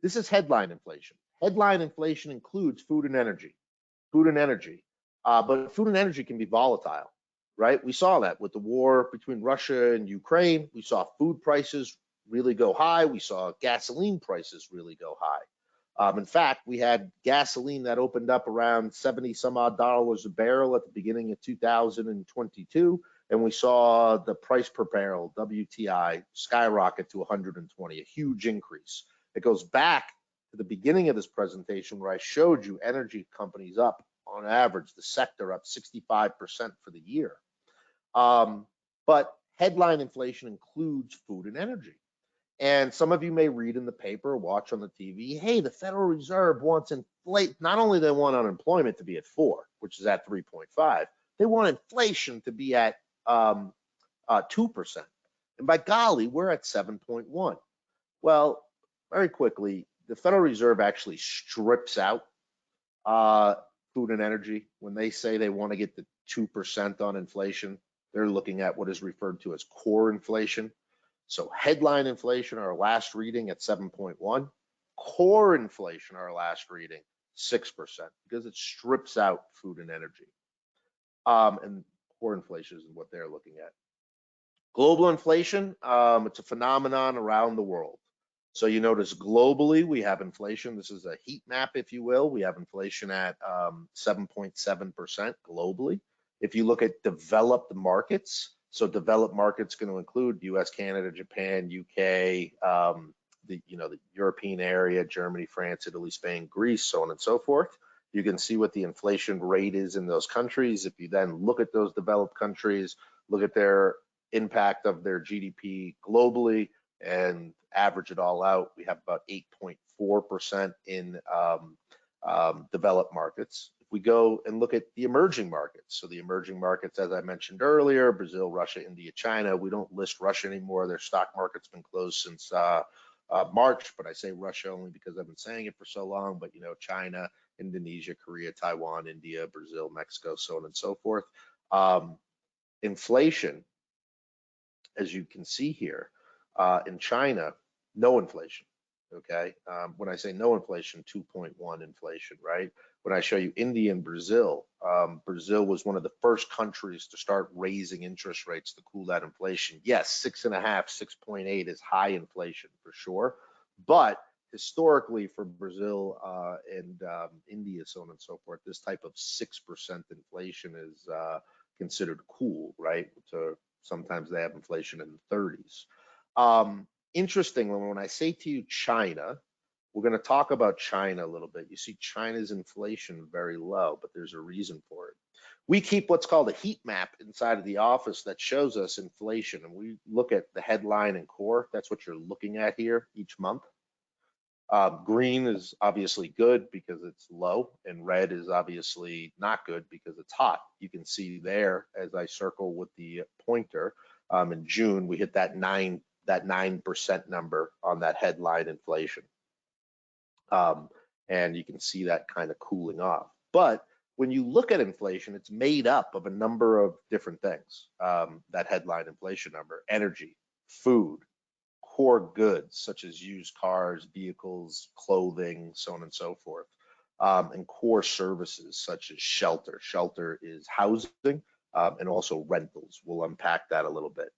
This is headline inflation. Headline inflation includes food and energy. Food and energy, but food and energy can be volatile, right? We saw that with the war between Russia and Ukraine. We saw food prices really go high. We saw gasoline prices really go high. In fact, we had gasoline that opened up around 70 some odd dollars a barrel at the beginning of 2022, and we saw the price per barrel, WTI, skyrocket to 120, a huge increase. It goes back to the beginning of this presentation where I showed you energy companies up on average, the sector up 65% for the year. But headline inflation includes food and energy. And some of you may read in the paper, watch on the TV, hey, the Federal Reserve wants not only they want unemployment to be at 4, which is at 3.5, they want inflation to be at 2%. And by golly, we're at 7.1. Well, very quickly, the Federal Reserve actually strips out food and energy. When they say they want to get the 2% on inflation, they're looking at what is referred to as core inflation. So headline inflation, our last reading at 7.1, core inflation, our last reading, 6%, because it strips out food and energy. And core inflation is what they're looking at. Global inflation, it's a phenomenon around the world. So you notice globally, we have inflation. This is a heat map, if you will. We have inflation at 7.7% globally. If you look at developed markets, so developed markets going to include US, Canada, Japan, UK, the European area, Germany, France, Italy, Spain, Greece, so on and so forth. You can see what the inflation rate is in those countries. If you then look at those developed countries, look at their impact of their GDP globally and average it all out, we have about 8.4% in developed markets. If we go and look at the emerging markets, so the emerging markets, as I mentioned earlier, Brazil, Russia, India, China, we don't list Russia anymore. Their stock market's been closed since March, but I say Russia only because I've been saying it for so long, but China, Indonesia, Korea, Taiwan, India, Brazil, Mexico, so on and so forth. Inflation, as you can see here, in China, no inflation. Okay, when I say no inflation, 2.1 inflation, right? When I show you India and Brazil, Brazil was one of the first countries to start raising interest rates to cool that inflation. Yes, 6.5, 6.8 is high inflation for sure, but historically for Brazil and India, so on and so forth, this type of 6% inflation is considered cool, right? So sometimes they have inflation in the 30s. Interestingly, when I say to you China, we're going to talk about China a little bit. You see China's inflation very low, but there's a reason for it. We keep what's called a heat map inside of the office that shows us inflation, and we look at the headline and core. That's what you're looking at here each month. Green is obviously good because it's low, and red is obviously not good because it's hot. You can see there as I circle with the pointer, in June we hit that 9% number on that headline inflation. And you can see that kind of cooling off. But when you look at inflation, it's made up of a number of different things. That headline inflation number: energy, food, core goods such as used cars, vehicles, clothing, so on and so forth, and core services such as shelter. Shelter is housing, and also rentals. We'll unpack that a little bit.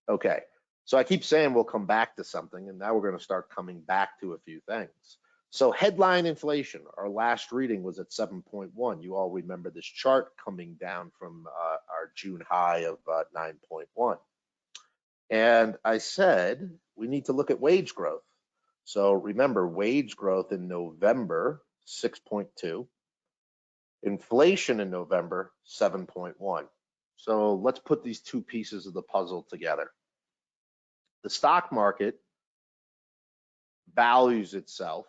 Okay, so I keep saying we'll come back to something, and now we're going to start coming back to a few things. So headline inflation, our last reading was at 7.1. You all remember this chart coming down from our June high of 9.1. And I said we need to look at wage growth. So remember, wage growth in November, 6.2. Inflation in November, 7.1. So let's put these two pieces of the puzzle together. The stock market values itself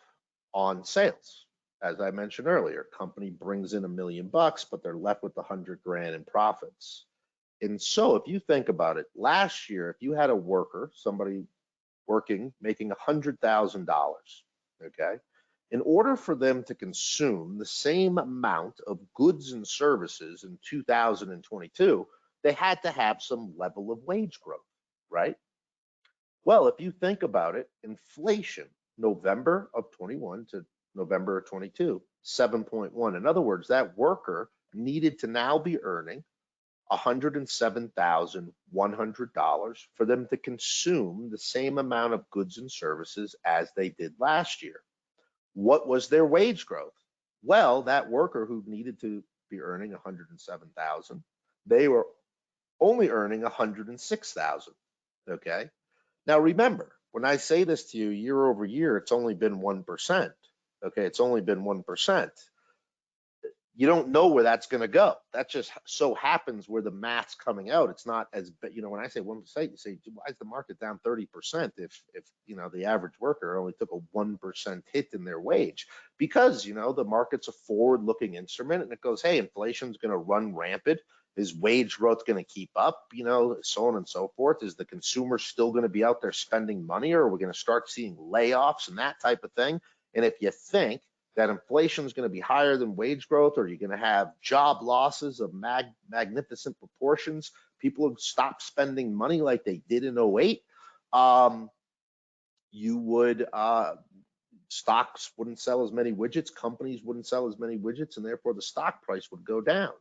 on sales. As I mentioned earlier, company brings in $1 million, but they're left with 100 grand in profits. And so if you think about it, last year, if you had a worker, somebody working, making $100,000, okay, in order for them to consume the same amount of goods and services in 2022, they had to have some level of wage growth, right? Well, if you think about it, inflation, November of 21 to November of 22, 7.1. In other words, that worker needed to now be earning $107,100 for them to consume the same amount of goods and services as they did last year. What was their wage growth? Well, that worker who needed to be earning 107,000, they were only earning 106,000. Okay. Now remember, when I say this to you year over year, it's only been 1%. Okay, it's only been 1%. You don't know where that's going to go. That just so happens where the math's coming out. It's not as, when I say 1%, you say, why is the market down 30% if the average worker only took a 1% hit in their wage? Because, the market's a forward-looking instrument, and it goes, hey, inflation's going to run rampant. Is wage growth going to keep up? So on and so forth. Is the consumer still going to be out there spending money, or are we going to start seeing layoffs and that type of thing? And if you think that inflation is going to be higher than wage growth, or you're going to have job losses of magnificent proportions, people have stopped spending money like they did in 08, you would, stocks wouldn't sell as many widgets, companies wouldn't sell as many widgets, and therefore the stock price would go down.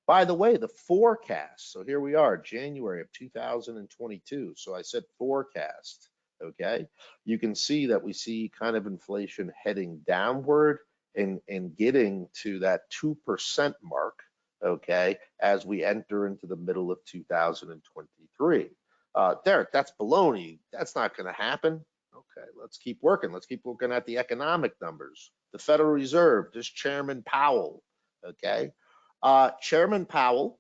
By the way, the forecast, so here we are, January of 2022. So I said forecast, okay? You can see that we see kind of inflation heading downward and getting to that 2% mark, okay, as we enter into the middle of 2023. Derek, that's baloney. That's not going to happen. Okay, let's keep working. Let's keep looking at the economic numbers. The Federal Reserve, just Chairman Powell, okay? Chairman Powell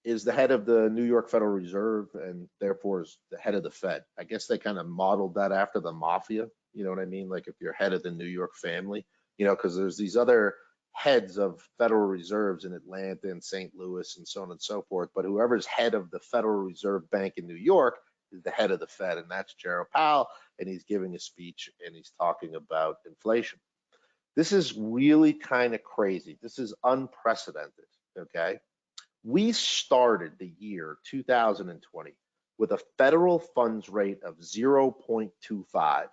is the head of the New York Federal Reserve and therefore is the head of the Fed. I guess they kind of modeled that after the mafia, you know what I mean? Like if you're head of the New York family, because there's these other heads of Federal Reserves in Atlanta and St. Louis and so on and so forth, but whoever's head of the Federal Reserve Bank in New York is the head of the Fed, and that's Jerome Powell, and he's giving a speech and he's talking about inflation. This is really kind of crazy. This is unprecedented, okay? We started the year 2020 with a federal funds rate of 0.25.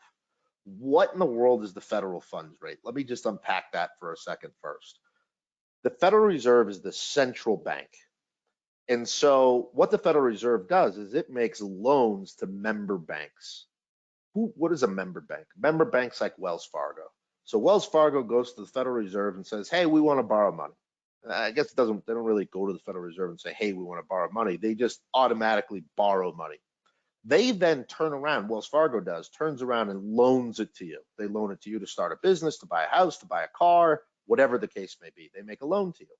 What in the world is the federal funds rate? Let me just unpack that for a second first. The Federal Reserve is the central bank. And so what the Federal Reserve does is it makes loans to member banks. What is a member bank? Member banks like Wells Fargo. So Wells Fargo goes to the Federal Reserve and says, hey, we want to borrow money. I guess they don't really go to the Federal Reserve and say, hey, we want to borrow money. They just automatically borrow money. They then turn around, Wells Fargo turns around and loans it to you. They loan it to you to start a business, to buy a house, to buy a car, whatever the case may be. They make a loan to you.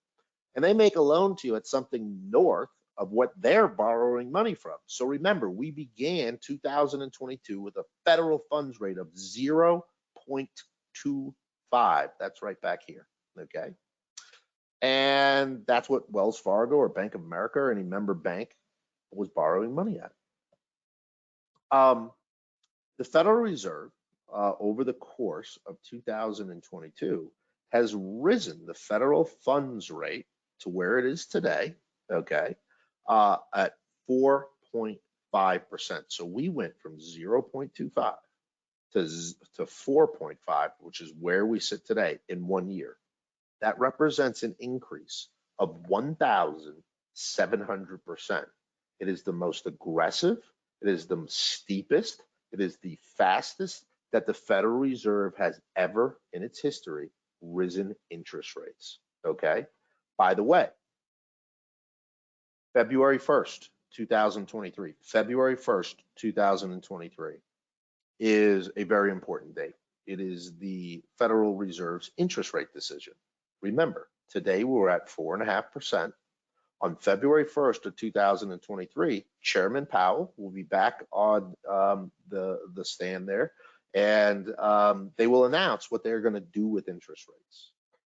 And they make a loan to you at something north of what they're borrowing money from. So remember, we began 2022 with a federal funds rate of 0.25. That's right back here, okay? And that's what Wells Fargo or Bank of America or any member bank was borrowing money at. The Federal Reserve, over the course of 2022, has risen the federal funds rate to where it is today, okay, at 4.5%. So we went from 0.25 to 4.5, which is where we sit today in 1 year. That represents an increase of 1,700%. It is the most aggressive, it is the steepest, it is the fastest that the Federal Reserve has ever in its history risen interest rates, okay? By the way, February 1st, 2023, February 1st, 2023 is a very important date. It is the Federal Reserve's interest rate decision. Remember, today we're at 4.5%. On February 1st of 2023, Chairman Powell will be back on the stand there, and they will announce what they're going to do with interest rates.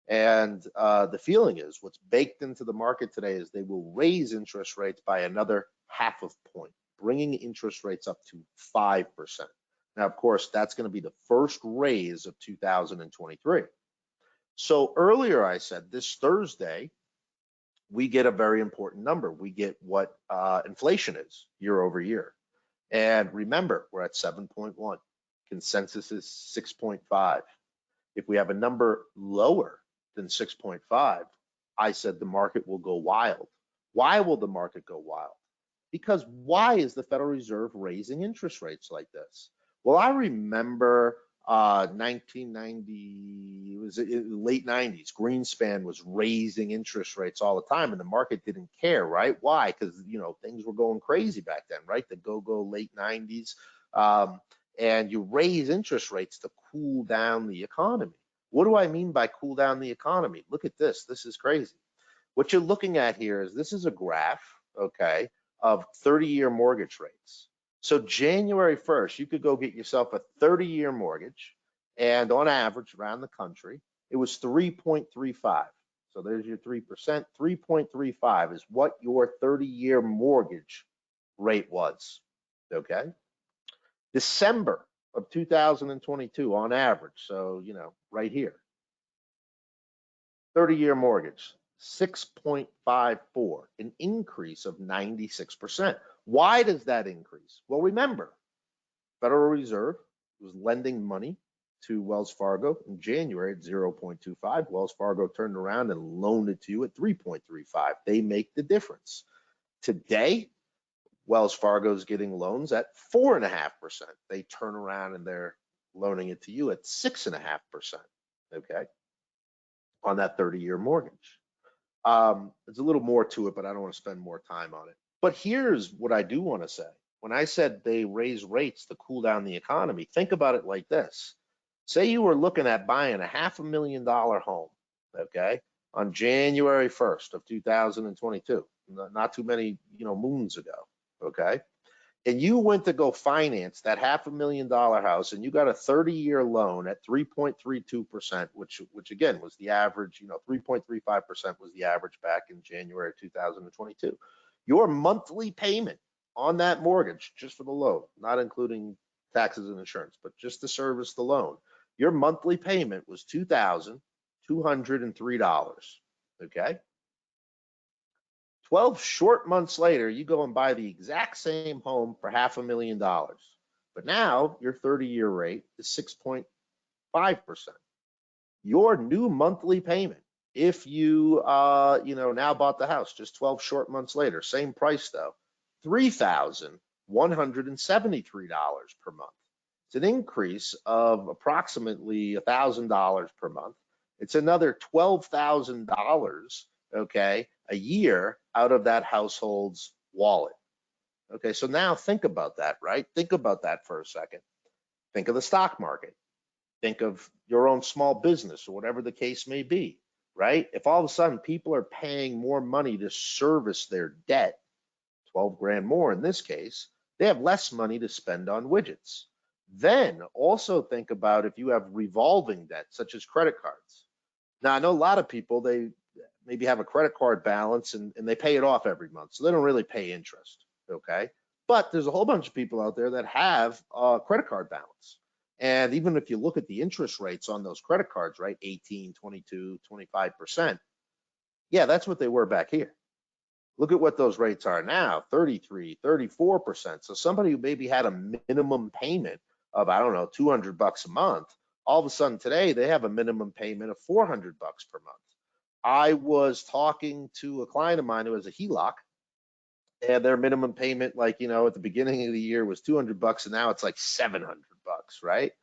And the feeling is, what's baked into the market today is they will raise interest rates by another 0.5 point, bringing interest rates up to 5%. Now, of course, that's going to be the first raise of 2023. So earlier I said this Thursday, we get a very important number. We get what inflation is year over year. And remember, we're at 7.1. Consensus is 6.5. If we have a number lower than 6.5, I said the market will go wild. Why will the market go wild? Because why is the Federal Reserve raising interest rates like this? Well, I remember 1990, it was late 90s, Greenspan was raising interest rates all the time and the market didn't care, right? Why? Because, you know, things were going crazy back then, right? The go-go late 90s. And you raise interest rates to cool down the economy. What do I mean by cool down the economy? Look at this. This is crazy. What you're looking at here is this is a graph, okay, of 30-year mortgage rates. So January 1st, you could go get yourself a 30-year mortgage, and on average around the country, it was 3.35. So there's your 3%. 3.35 is what your 30-year mortgage rate was, okay? December of 2022 on average, so, you know, right here, 30-year mortgage, 6.54, an increase of 96%. Why does that increase? Well, remember, Federal Reserve was lending money to Wells Fargo in January at 0.25. Wells Fargo turned around and loaned it to you at 3.35. They make the difference. Today, Wells Fargo is getting loans at 4.5%. They turn around and they're loaning it to you at 6.5%, okay, on that 30-year mortgage. There's a little more to it, but I don't want to spend more time on it. But here's what I do want to say. When I said they raise rates to cool down the economy, think about it like this. Say you were looking at buying a $500,000 home, okay, on January 1st of 2022, not too many, you know, moons ago, okay? And you went to go finance that $500,000 house, and you got a 30-year loan at 3.32%, which again was the average. You know, 3.35% was the average back in January 2022. Your monthly payment on that mortgage, just for the loan, not including taxes and insurance, but just to service the loan, your monthly payment was $2,203. Okay. 12 short months later, you go and buy the exact same home for $500,000. But now your 30-year rate is 6.5%. Your new monthly payment, if you you know, now bought the house just 12 short months later, same price though, $3,173 per month. It's an increase of approximately $1,000 per month. It's another $12,000, okay, a year out of that household's wallet. Okay, so now think about that, right? Think about that for a second. Think of the stock market. Think of your own small business or whatever the case may be, right? If all of a sudden people are paying more money to service their debt, 12 grand more in this case, they have less money to spend on widgets. Then also think about if you have revolving debt, such as credit cards. Now, I know a lot of people, they maybe have a credit card balance and they pay it off every month, so they don't really pay interest, okay? But there's a whole bunch of people out there that have a credit card balance. And even if you look at the interest rates on those credit cards, right, 18, 22, 25%, yeah, that's what they were back here. Look at what those rates are now, 33, 34%. So somebody who maybe had a minimum payment of, I don't know, $200 a month, all of a sudden today they have a minimum payment of $400 per month. I was talking to a client of mine who has a HELOC, and their minimum payment, like, you know, at the beginning of the year was $200, and now it's like $700, right?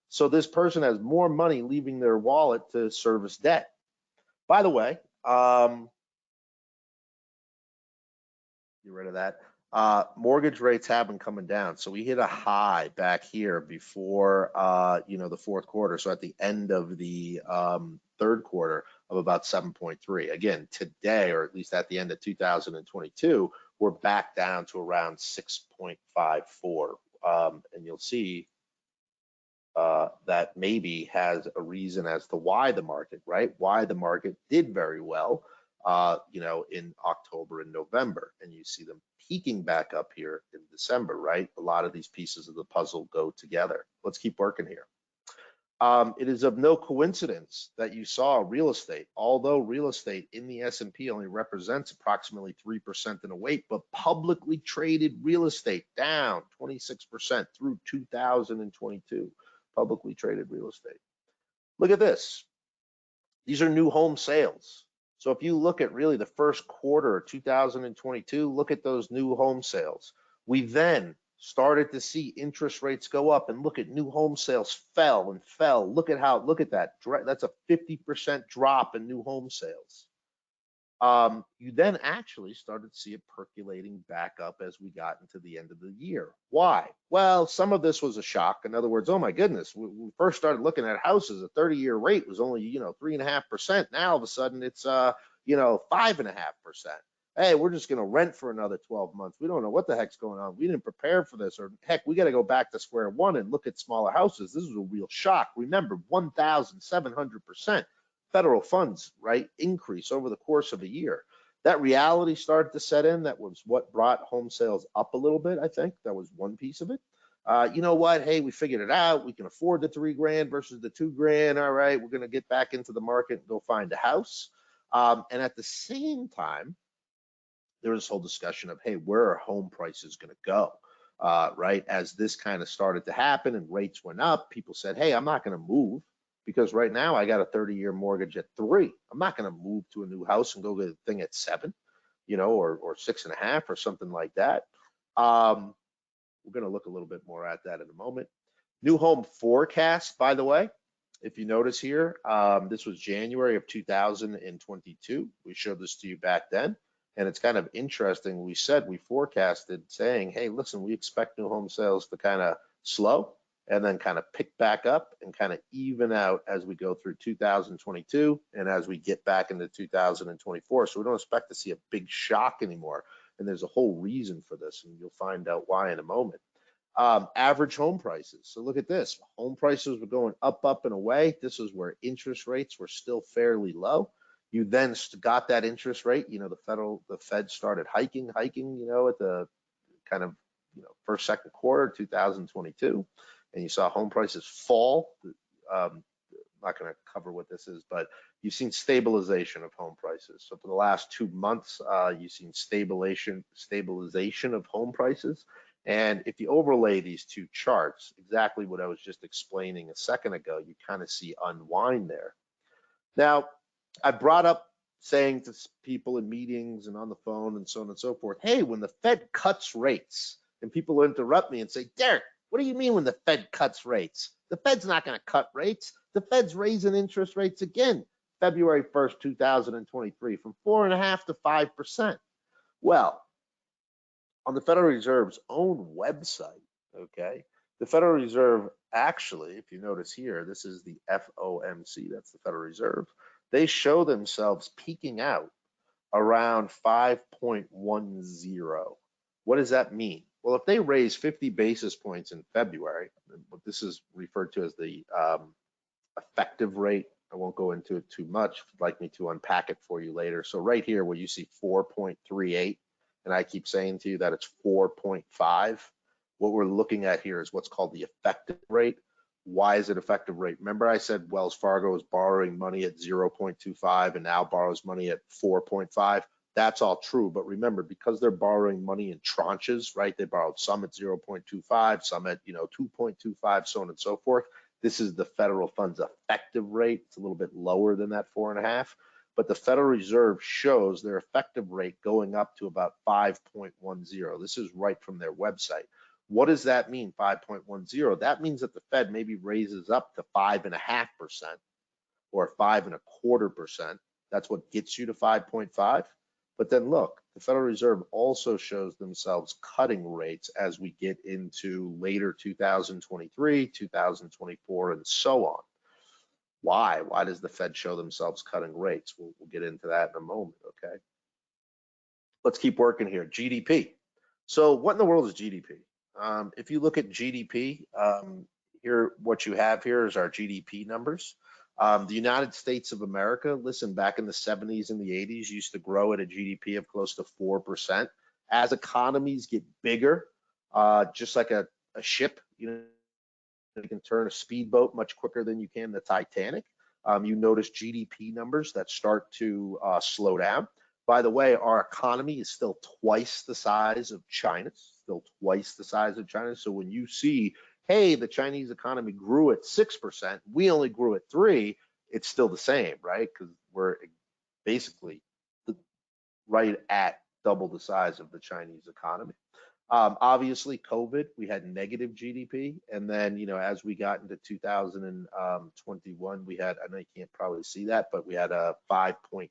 So this person has more money leaving their wallet to service debt. By the way, get rid of that. Mortgage rates have been coming down. So we hit a high back here before, the fourth quarter. So at the end of the third quarter of about 7.3. Again, today, or at least at the end of 2022, we're back down to around 6.54. And you'll see that maybe has a reason as to why the market, right? Why the market did very well, in October and November. And you see them peaking back up here in December, right? A lot of these pieces of the puzzle go together. Let's keep working here. It is of no coincidence that you saw real estate, although real estate in the S&P only represents approximately 3% in a weight, but publicly traded real estate down 26% through 2022. Publicly traded real estate. Look at this. These are new home sales. So if you look at really the first quarter of 2022, look at those new home sales. We then started to see interest rates go up, and look at new home sales fell and fell. Look at that. That's a 50% drop in new home sales. You then actually started to see it percolating back up as we got into the end of the year. Why? Well, some of this was a shock. In other words, oh my goodness, when we first started looking at houses, a 30-year rate was only, 3.5%. Now all of a sudden it's, 5.5%. Hey, we're just going to rent for another 12 months. We don't know what the heck's going on. We didn't prepare for this, or heck, we got to go back to square one and look at smaller houses. This is a real shock. Remember, 1,700%. Federal funds, right, increase over the course of a year. That reality started to set in. That was what brought home sales up a little bit. I think that was one piece of it. You know what? Hey, we figured it out. We can afford the $3,000 versus the $2,000. All right, we're going to get back into the market and go find a house. And at the same time, there was this whole discussion of, hey, where are home prices going to go? Right, as this kind of started to happen and rates went up, people said, hey, I'm not going to move, because right now I got a 30-year mortgage at 3. I'm not going to move to a new house and go get a thing at 7, or 6.5 or something like that. We're going to look a little bit more at that in a moment. New home forecast, by the way, if you notice here, this was January of 2022. We showed this to you back then. And it's kind of interesting. We said we forecasted saying, hey, listen, we expect new home sales to kind of slow and then kind of pick back up and kind of even out as we go through 2022 and as we get back into 2024. So we don't expect to see a big shock anymore. And there's a whole reason for this, and you'll find out why in a moment. Average home prices. So look at this. Home prices were going up, and away. This is where interest rates were still fairly low. You then got that interest rate, the Fed started hiking, at the kind of, first, second quarter, 2022. And you saw home prices fall. I'm not going to cover what this is, but you've seen stabilization of home prices. So for the last 2 months, you've seen stabilization of home prices. And if you overlay these two charts, exactly what I was just explaining a second ago, you kind of see unwind there. Now, I brought up saying to people in meetings and on the phone and so on and so forth, hey, when the Fed cuts rates, and people interrupt me and say, Derek, what do you mean when the Fed cuts rates? The Fed's not going to cut rates. The Fed's raising interest rates again, February 1st, 2023, from 4.5% to 5%. Well, on the Federal Reserve's own website, okay, the Federal Reserve actually, if you notice here, this is the FOMC, that's the Federal Reserve. They show themselves peaking out around 5.10. What does that mean? Well, if they raise 50 basis points in February, what this is referred to as the effective rate, I won't go into it too much. If you'd like me to unpack it for you later. So right here where you see 4.38, and I keep saying to you that it's 4.5, what we're looking at here is what's called the effective rate. Why is it effective rate? Remember I said Wells Fargo is borrowing money at 0.25 and now borrows money at 4.5. That's all true, but remember, because they're borrowing money in tranches, right? They borrowed some at 0.25, some at 2.25, so on and so forth. This is the federal funds effective rate. It's a little bit lower than that 4.5, but the Federal Reserve shows their effective rate going up to about 5.10. This is right from their website. What does that mean, 5.10? That means that the Fed maybe raises up to 5.5% or 5.25%. That's what gets you to 5.5. But then look, the Federal Reserve also shows themselves cutting rates as we get into later 2023, 2024, and so on. Why? Why does the Fed show themselves cutting rates? We'll get into that in a moment, okay? Let's keep working here. GDP. So what in the world is GDP? If you look at GDP, here, what you have here is our GDP numbers. The United States of America, listen, back in the 70s and the 80s, used to grow at a GDP of close to 4%. As economies get bigger, just like a ship, you can turn a speedboat much quicker than you can the Titanic. You notice GDP numbers that start to slow down. By the way, our economy is still twice the size of China's, still twice the size of China. So when you see, hey, the Chinese economy grew at 6%, we only grew at 3%, it's still the same, right? Because we're basically right at double the size of the Chinese economy. Obviously, COVID, we had negative GDP. And then, as we got into 2021, we had, I know you can't probably see that, but we had a 5.9%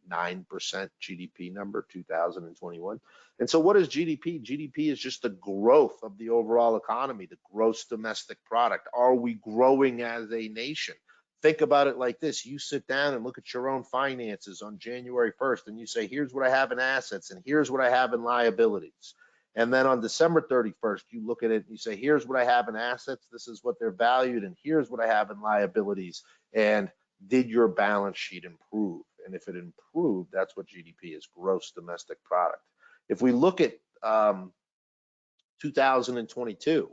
GDP number, 2021. And so what is GDP? GDP is just the growth of the overall economy, the gross domestic product. Are we growing as a nation? Think about it like this. You sit down and look at your own finances on January 1st, and you say, here's what I have in assets, and here's what I have in liabilities. And then on December 31st, you look at it and you say, here's what I have in assets, this is what they're valued, and here's what I have in liabilities. And did your balance sheet improve? And if it improved, that's what GDP is, gross domestic product. If we look at 2022,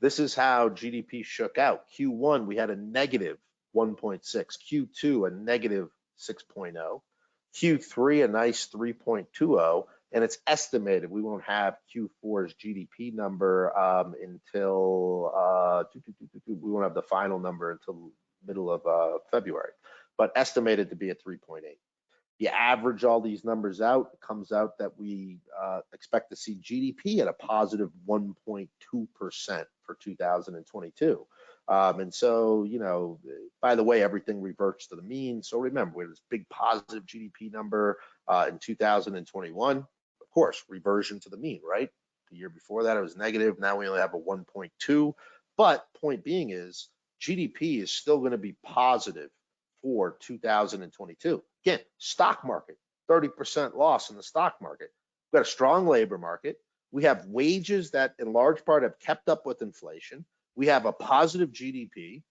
this is how GDP shook out. Q1, we had a negative 1.6, Q2, a negative 6.0, Q3, a nice 3.20, and it's estimated we won't have Q4's GDP number until we won't have the final number until middle of February, but estimated to be at 3.8. You average all these numbers out, it comes out that we expect to see GDP at a positive 1.2% for 2022. And so, by the way, everything reverts to the mean. So remember, we had this big positive GDP number in 2021. Of course, reversion to the mean, right? The year before that, it was negative. Now we only have a 1.2. But point being is GDP is still going to be positive for 2022. Again, stock market, 30% loss in the stock market. We've got a strong labor market. We have wages that in large part have kept up with inflation. We have a positive GDP.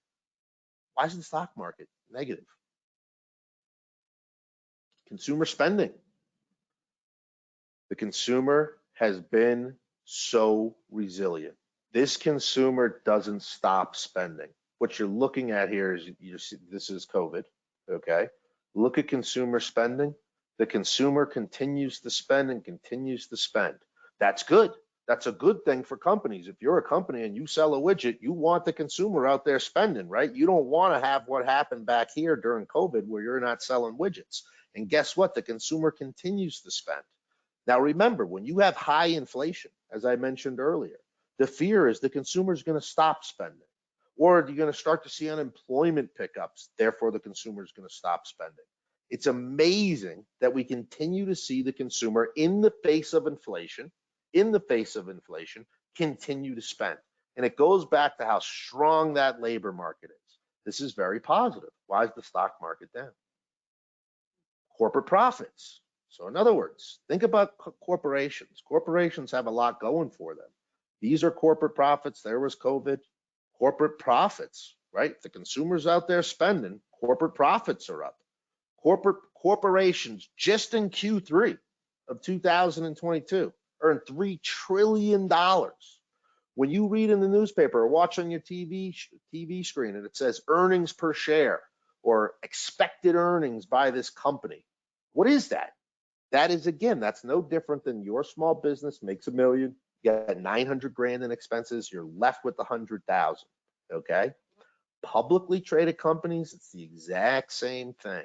Why is the stock market negative? Consumer spending. The consumer has been so resilient. This consumer doesn't stop spending. What you're looking at here is this is COVID, okay? Look at consumer spending. The consumer continues to spend and continues to spend. That's good. That's a good thing for companies. If you're a company and you sell a widget, you want the consumer out there spending, right? You don't want to have what happened back here during COVID where you're not selling widgets. And guess what? The consumer continues to spend. Now, remember, when you have high inflation, as I mentioned earlier, the fear is the consumer is going to stop spending, or you're going to start to see unemployment pickups. Therefore, the consumer is going to stop spending. It's amazing that we continue to see the consumer in the face of inflation, continue to spend. And it goes back to how strong that labor market is. This is very positive. Why is the stock market down? Corporate profits. So in other words, think about corporations. Corporations have a lot going for them. These are corporate profits. There was COVID. Corporate profits, right? The consumers out there spending, corporate profits are up. Corporations just in Q3 of 2022 earned $3 trillion. When you read in the newspaper or watch on your TV screen and it says earnings per share or expected earnings by this company, what is that? That is, again, that's no different than your small business makes $1 million, you got 900 grand in expenses, you're left with 100,000, okay? Publicly traded companies, it's the exact same thing.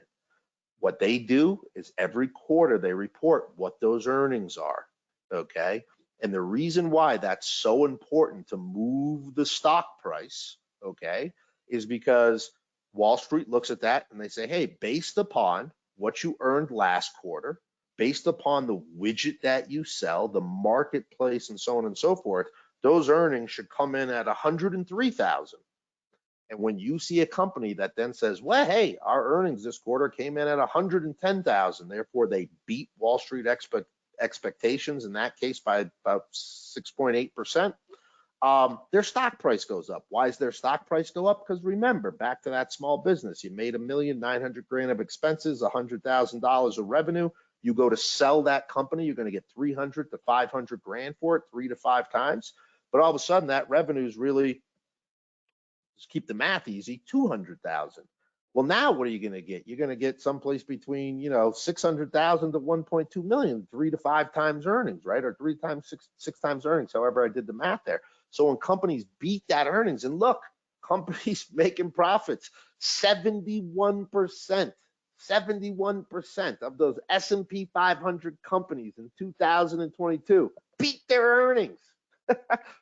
What they do is every quarter they report what those earnings are, okay? And the reason why that's so important to move the stock price, okay, is because Wall Street looks at that and they say, hey, based upon what you earned last quarter, based upon the widget that you sell, the marketplace, and so on and so forth, those earnings should come in at 103,000. And when you see a company that then says, well, hey, our earnings this quarter came in at 110,000, therefore they beat Wall Street expectations, in that case by about 6.8%, their stock price goes up. Why does their stock price go up? Because remember, back to that small business, you made $1,900,000 of expenses, $100,000 of revenue. You go to sell that company, you're going to get 300 to 500 grand for it, 3 to 5 times. But all of a sudden, that revenue is really, just keep the math easy, 200,000. Well, now what are you going to get? You're going to get someplace between 600,000 to 1.2 million, 3 to 5 times earnings, right? Or 3 times six times earnings. However, I did the math there. So when companies beat that earnings, and look, companies making profits, 71%. 71% of those S&P 500 companies in 2022 beat their earnings,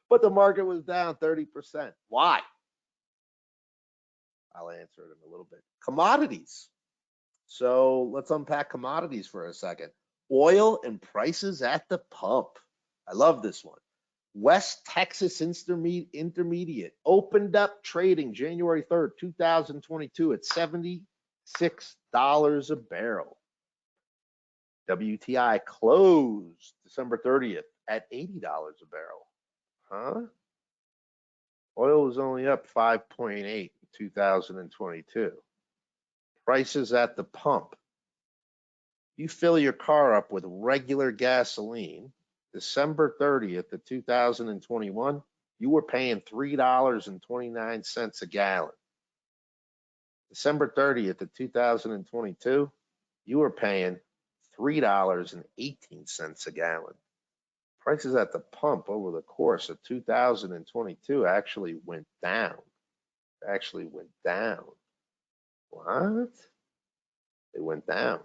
but the market was down 30%. Why? I'll answer it in a little bit. Commodities. So let's unpack commodities for a second. Oil and prices at the pump. I love this one. West Texas Intermediate opened up trading January 3rd, 2022 at $76 a barrel. WTI closed December 30th at $80 a barrel. Huh? Oil was only up 5.8 in 2022. Prices at the pump. You fill your car up with regular gasoline, December 30th of 2021, you were paying $3.29 a gallon. December 30th of 2022, you were paying $3.18 a gallon. Prices at the pump over the course of 2022 actually went down. What? They went down.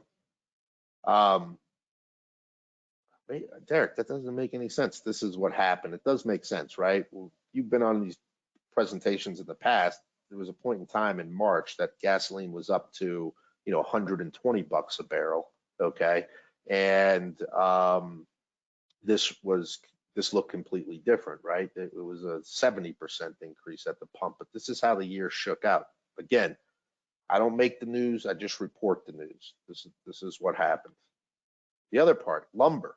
Derek, that doesn't make any sense. This is what happened. It does make sense, right? Well, you've been on these presentations in the past. There was a point in time in March that gasoline was up to, $120 a barrel. Okay. And this looked completely different, right? It was a 70% increase at the pump, but this is how the year shook out. Again, I don't make the news, I just report the news. This is what happened. The other part, lumber.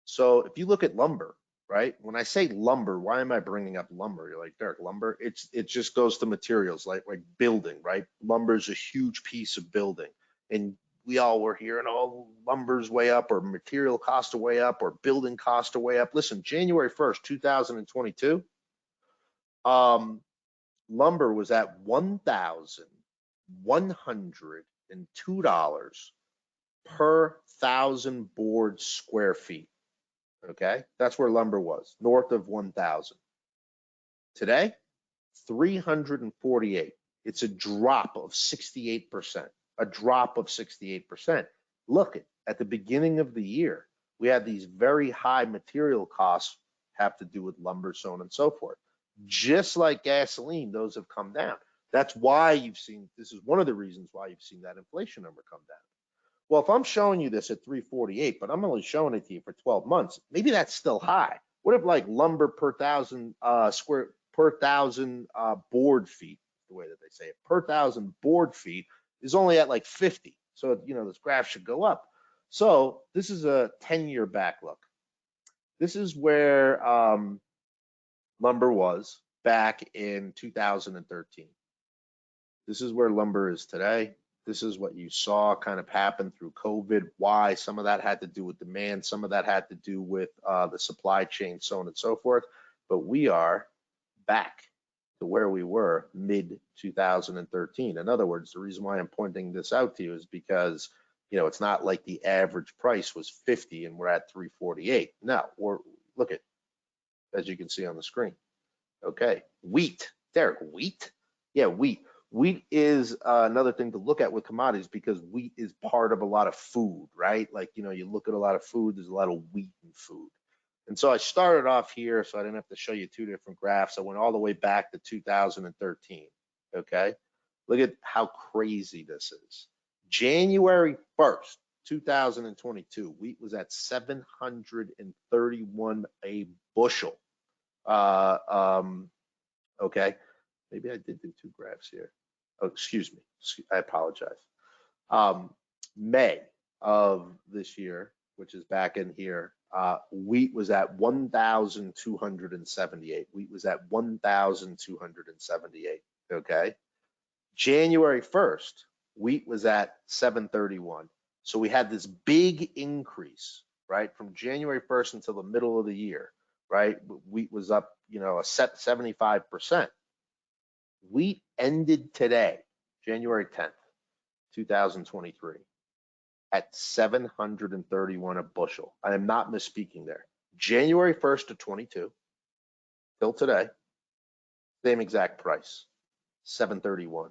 So if you look at lumber, right? When I say lumber, why am I bringing up lumber? You're like, Derek, lumber? It just goes to materials like building, right? Lumber is a huge piece of building, and we all were hearing, oh, lumber's way up, or material costs are way up, or building costs are way up. Listen, January 1st, 2022, lumber was at $1,102 per 1,000 board square feet. Okay, that's where lumber was, north of 1,000. Today, 348. It's a drop of 68%. A drop of 68%. Look, at the beginning of the year, we had these very high material costs have to do with lumber, so on and so forth. Just like gasoline, those have come down. That's why you've seen, this is one of the reasons why you've seen that inflation number come down. Well, if I'm showing you this at 348, but I'm only showing it to you for 12 months, maybe that's still high. What if like lumber per 1,000 board feet, the way that they say it, per 1,000 board feet is only at like 50. So, this graph should go up. So this is a 10-year back look. This is where lumber was back in 2013. This is where lumber is today. This is what you saw kind of happen through COVID. Why? Some of that had to do with demand. Some of that had to do with the supply chain, so on and so forth. But we are back to where we were mid-2013. In other words, the reason why I'm pointing this out to you is because, it's not like the average price was 50 and we're at 348. No, look at, as you can see on the screen. Okay, wheat. Derek, wheat? Yeah, wheat. Wheat is another thing to look at with commodities, because wheat is part of a lot of food, right? Like, you look at a lot of food, there's a lot of wheat in food. And so I started off here, so I didn't have to show you two different graphs. I went all the way back to 2013, okay? Look at how crazy this is. January 1st, 2022, wheat was at 731 a bushel. Okay, maybe I did do two graphs here. Oh, excuse me, I apologize. May of this year, which is back in here, wheat was at 1,278. Wheat was at 1,278, okay? January 1st, wheat was at 731. So we had this big increase, right? From January 1st until the middle of the year, right? Wheat was up, a set 75%. Wheat ended today, January 10th, 2023, at 731 a bushel. I am not misspeaking there. January 1st of 22 till today, same exact price, 731.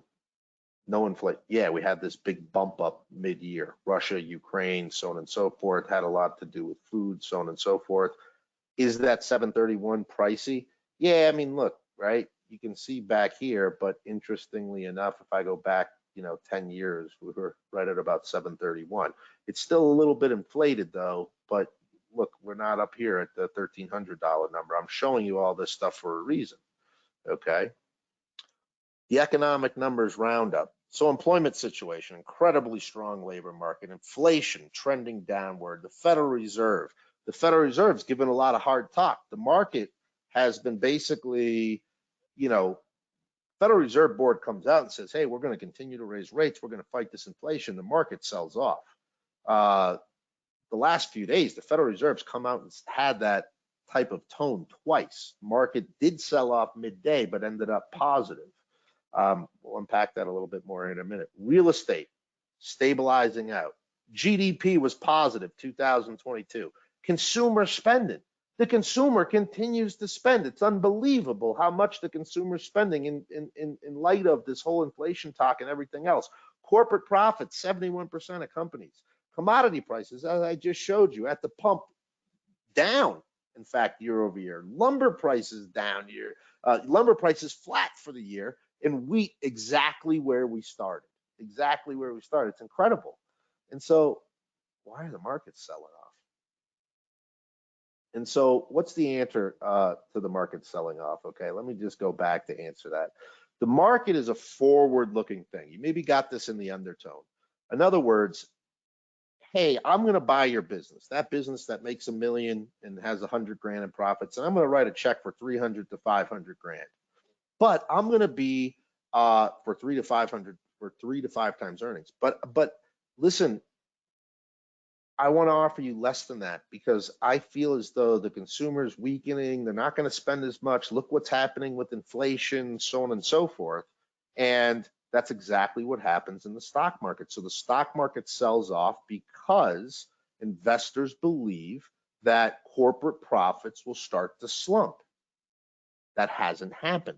No inflation. Yeah, we had this big bump up mid-year. Russia, Ukraine, so on and so forth, had a lot to do with food, so on and so forth. Is that 731 pricey? Yeah, I mean, look, right? You can see back here, but interestingly enough, if I go back, 10 years, we were right at about 731. It's still a little bit inflated though, but look, we're not up here at the $1,300 number. I'm showing you all this stuff for a reason, okay? The economic numbers roundup. So employment situation, incredibly strong labor market, inflation trending downward, the Federal Reserve's given a lot of hard talk. The market has been basically, Federal Reserve Board comes out and says, hey, we're going to continue to raise rates. We're going to fight this inflation. The market sells off. The last few days, the Federal Reserve's come out and had that type of tone twice. Market did sell off midday, but ended up positive. We'll unpack that a little bit more in a minute. Real estate, stabilizing out. GDP was positive 2022. Consumer spending. The consumer continues to spend. It's unbelievable how much the consumer's spending in light of this whole inflation talk and everything else. Corporate profits, 71% of companies. Commodity prices, as I just showed you, at the pump, down, in fact, year over year. Lumber prices down year. Lumber prices flat for the year, and wheat exactly where we started. Exactly where we started. It's incredible. And so, why are the markets selling off? And so what's the answer to the market selling off? Okay, let me just go back to answer that. The market is a forward-looking thing. You maybe got this in the undertone. In other words, hey, I'm going to buy your business, that business that makes $1 million and has 100 grand in profits, and I'm going to write a check for 300 to 500 grand. But I'm going to be for 3 to 500 for 3 to 5 times earnings. But listen, I want to offer you less than that because I feel as though the consumer's weakening. They're not going to spend as much. Look what's happening with inflation, so on and so forth. And that's exactly what happens in the stock market. So the stock market sells off because investors believe that corporate profits will start to slump. That hasn't happened.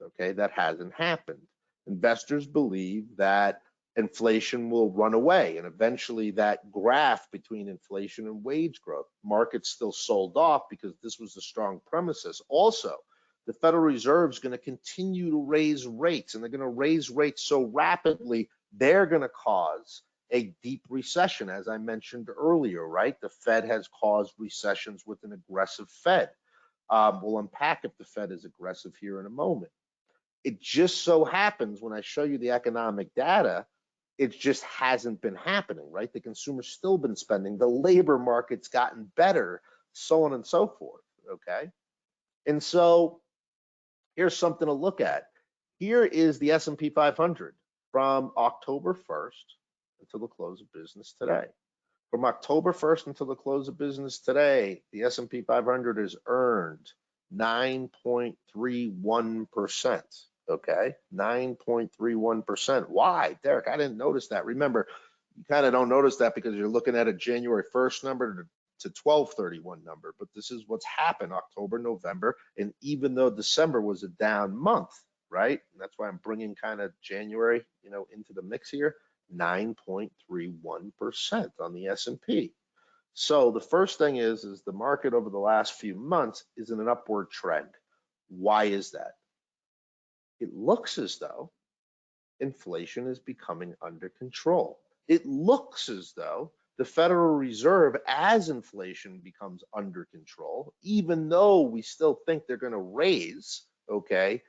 Okay, that hasn't happened. Investors believe that inflation will run away, and eventually that graph between inflation and wage growth, markets still sold off because this was the strong premises. Also, the Federal Reserve is going to continue to raise rates, and they're going to raise rates so rapidly, they're going to cause a deep recession, as I mentioned earlier, right? The Fed has caused recessions with an aggressive Fed. We'll unpack if the Fed is aggressive here in a moment. It just so happens when I show you the economic data, it just hasn't been happening, right? The consumer's still been spending, the labor market's gotten better, so on and so forth, okay? And so here's something to look at. Here is the S&P 500 from October 1st until the close of business today. From October 1st until the close of business today, the S&P 500 has earned 9.31%. Okay, 9.31%. Why, Derek? I didn't notice that. Remember, you kind of don't notice that because you're looking at a January 1st number to 12/31 number, but this is what's happened October, November, and even though December was a down month, right? And that's why I'm bringing kind of January, into the mix here. 9.31% on the S&P. So the first thing is the market over the last few months is in an upward trend. Why is that? It looks as though inflation is becoming under control. It looks as though the Federal Reserve, as inflation becomes under control, even though we still think they're going to raise, okay,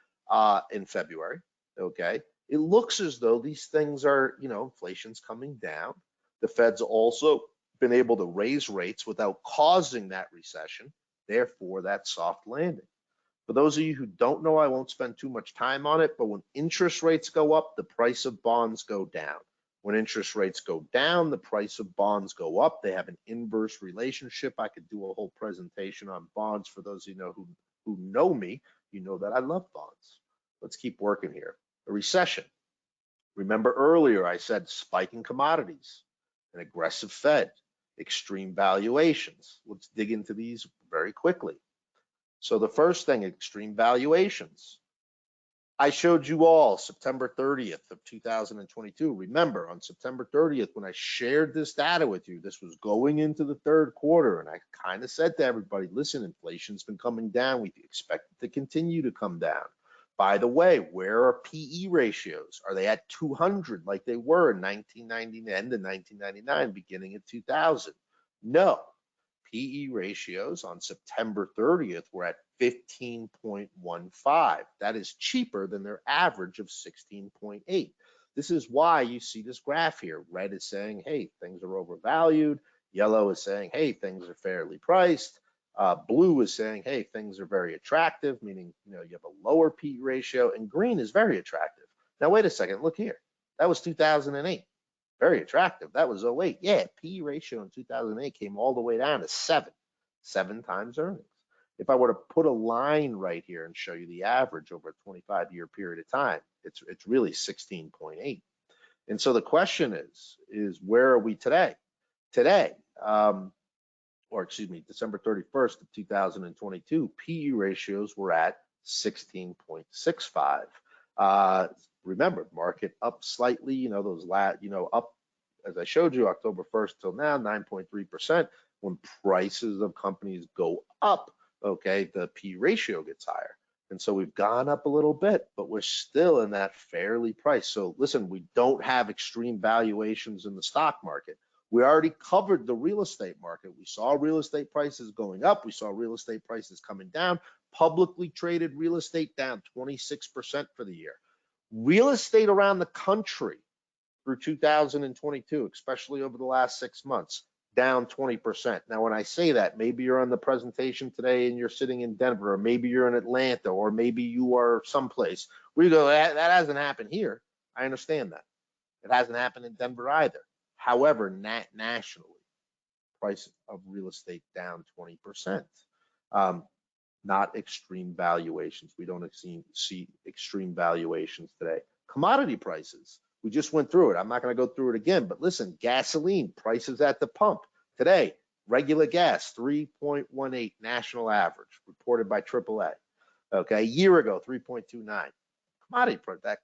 in February, okay, it looks as though these things are, inflation's coming down. The Fed's also been able to raise rates without causing that recession, therefore that soft landing. For those of you who don't know, I won't spend too much time on it, but when interest rates go up, the price of bonds go down. When interest rates go down, the price of bonds go up. They have an inverse relationship. I could do a whole presentation on bonds. For those of you who know me, you know that I love bonds. Let's keep working here. A recession. Remember earlier I said spiking commodities, an aggressive Fed, extreme valuations. Let's dig into these very quickly. So the first thing, extreme valuations. I showed you all September 30th of 2022. Remember, on September 30th, when I shared this data with you, this was going into the third quarter, and I kind of said to everybody, listen, inflation's been coming down. We expect it to continue to come down. By the way, where are PE ratios? Are they at 200 like they were in 1990, end of 1999, beginning of 2000? No. PE ratios on September 30th were at 15.15. That is cheaper than their average of 16.8. This is why you see this graph here. Red is saying, hey, things are overvalued. Yellow is saying, hey, things are fairly priced. Blue is saying, hey, things are very attractive, meaning you have a lower PE ratio, and green is very attractive. Now, wait a second, look here. That was 2008. Very attractive. That was 08. Yeah, PE ratio in 2008 came all the way down to 7 times earnings. If I were to put a line right here and show you the average over a 25-year period of time, it's really 16.8. And so the question is where are we today? Today, December 31st of 2022, PE ratios were at 16.65. Remember, market up slightly, those up, as I showed you, October 1st till now, 9.3%. When prices of companies go up, okay, the P ratio gets higher. And so we've gone up a little bit, but we're still in that fairly priced. So listen, we don't have extreme valuations in the stock market. We already covered the real estate market. We saw real estate prices going up. We saw real estate prices coming down. Publicly traded real estate down 26% for the year. Real estate around the country through 2022, especially over the last 6 months, down 20%. Now, when I say that, maybe you're on the presentation today and you're sitting in Denver, or maybe you're in Atlanta, or maybe you are someplace where you go, that hasn't happened here. I understand that. It hasn't happened in Denver either. However, nationally, price of real estate down 20%. Not extreme valuations. We don't see extreme valuations today. Commodity prices, we just went through it. I'm not going to go through it again, but listen, gasoline prices at the pump today, regular gas, 3.18 national average, reported by AAA. Okay, a year ago, 3.29. Commodity price, that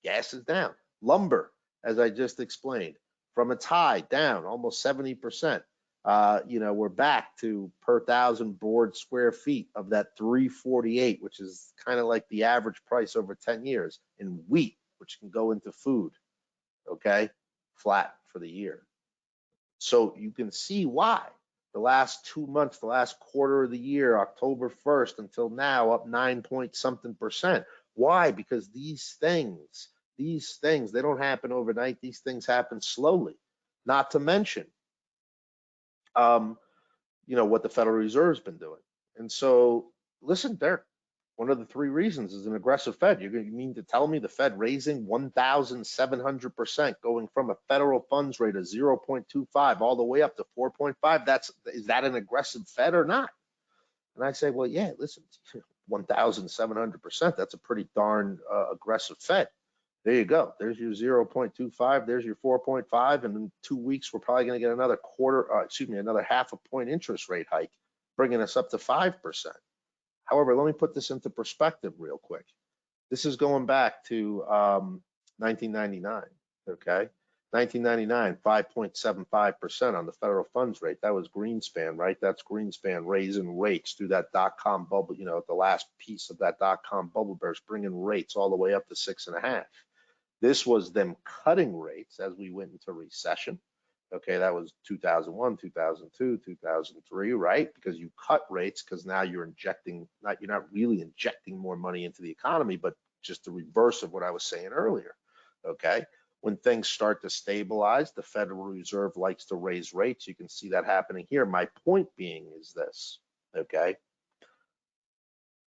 gas is down. Lumber, as I just explained, from its high down almost 70%. We're back to per 1,000 board square feet of that 348, which is kind of like the average price over 10 years. In wheat, which can go into food, okay, flat for the year. So you can see why the last 2 months, the last quarter of the year, October 1st until now, up 9-point-something%. Why? Because these things, they don't happen overnight. These things happen slowly. Not to mention, what the Federal Reserve's been doing. And so, listen, Derek, one of the 3 reasons is an aggressive Fed. You mean to tell me the Fed raising 1,700%, going from a federal funds rate of 0.25 all the way up to 4.5? Is that an aggressive Fed or not? And I say, well, yeah, listen, 1,700%, that's a pretty darn aggressive Fed. There you go. There's your 0.25. There's your 4.5. And in 2 weeks, we're probably going to get another another half a point interest rate hike, bringing us up to 5%. However, let me put this into perspective real quick. This is going back to 1999, okay? 1999, 5.75% on the federal funds rate. That was Greenspan, right? That's Greenspan raising rates through that dot-com bubble, the last piece of that dot-com bubble burst, bringing rates all the way up to 6.5. This was them cutting rates as we went into recession. Okay, that was 2001, 2002, 2003, right? Because you cut rates because now you're not really injecting more money into the economy, but just the reverse of what I was saying earlier. Okay, when things start to stabilize, the Federal Reserve likes to raise rates. You can see that happening here. My point being is this, okay?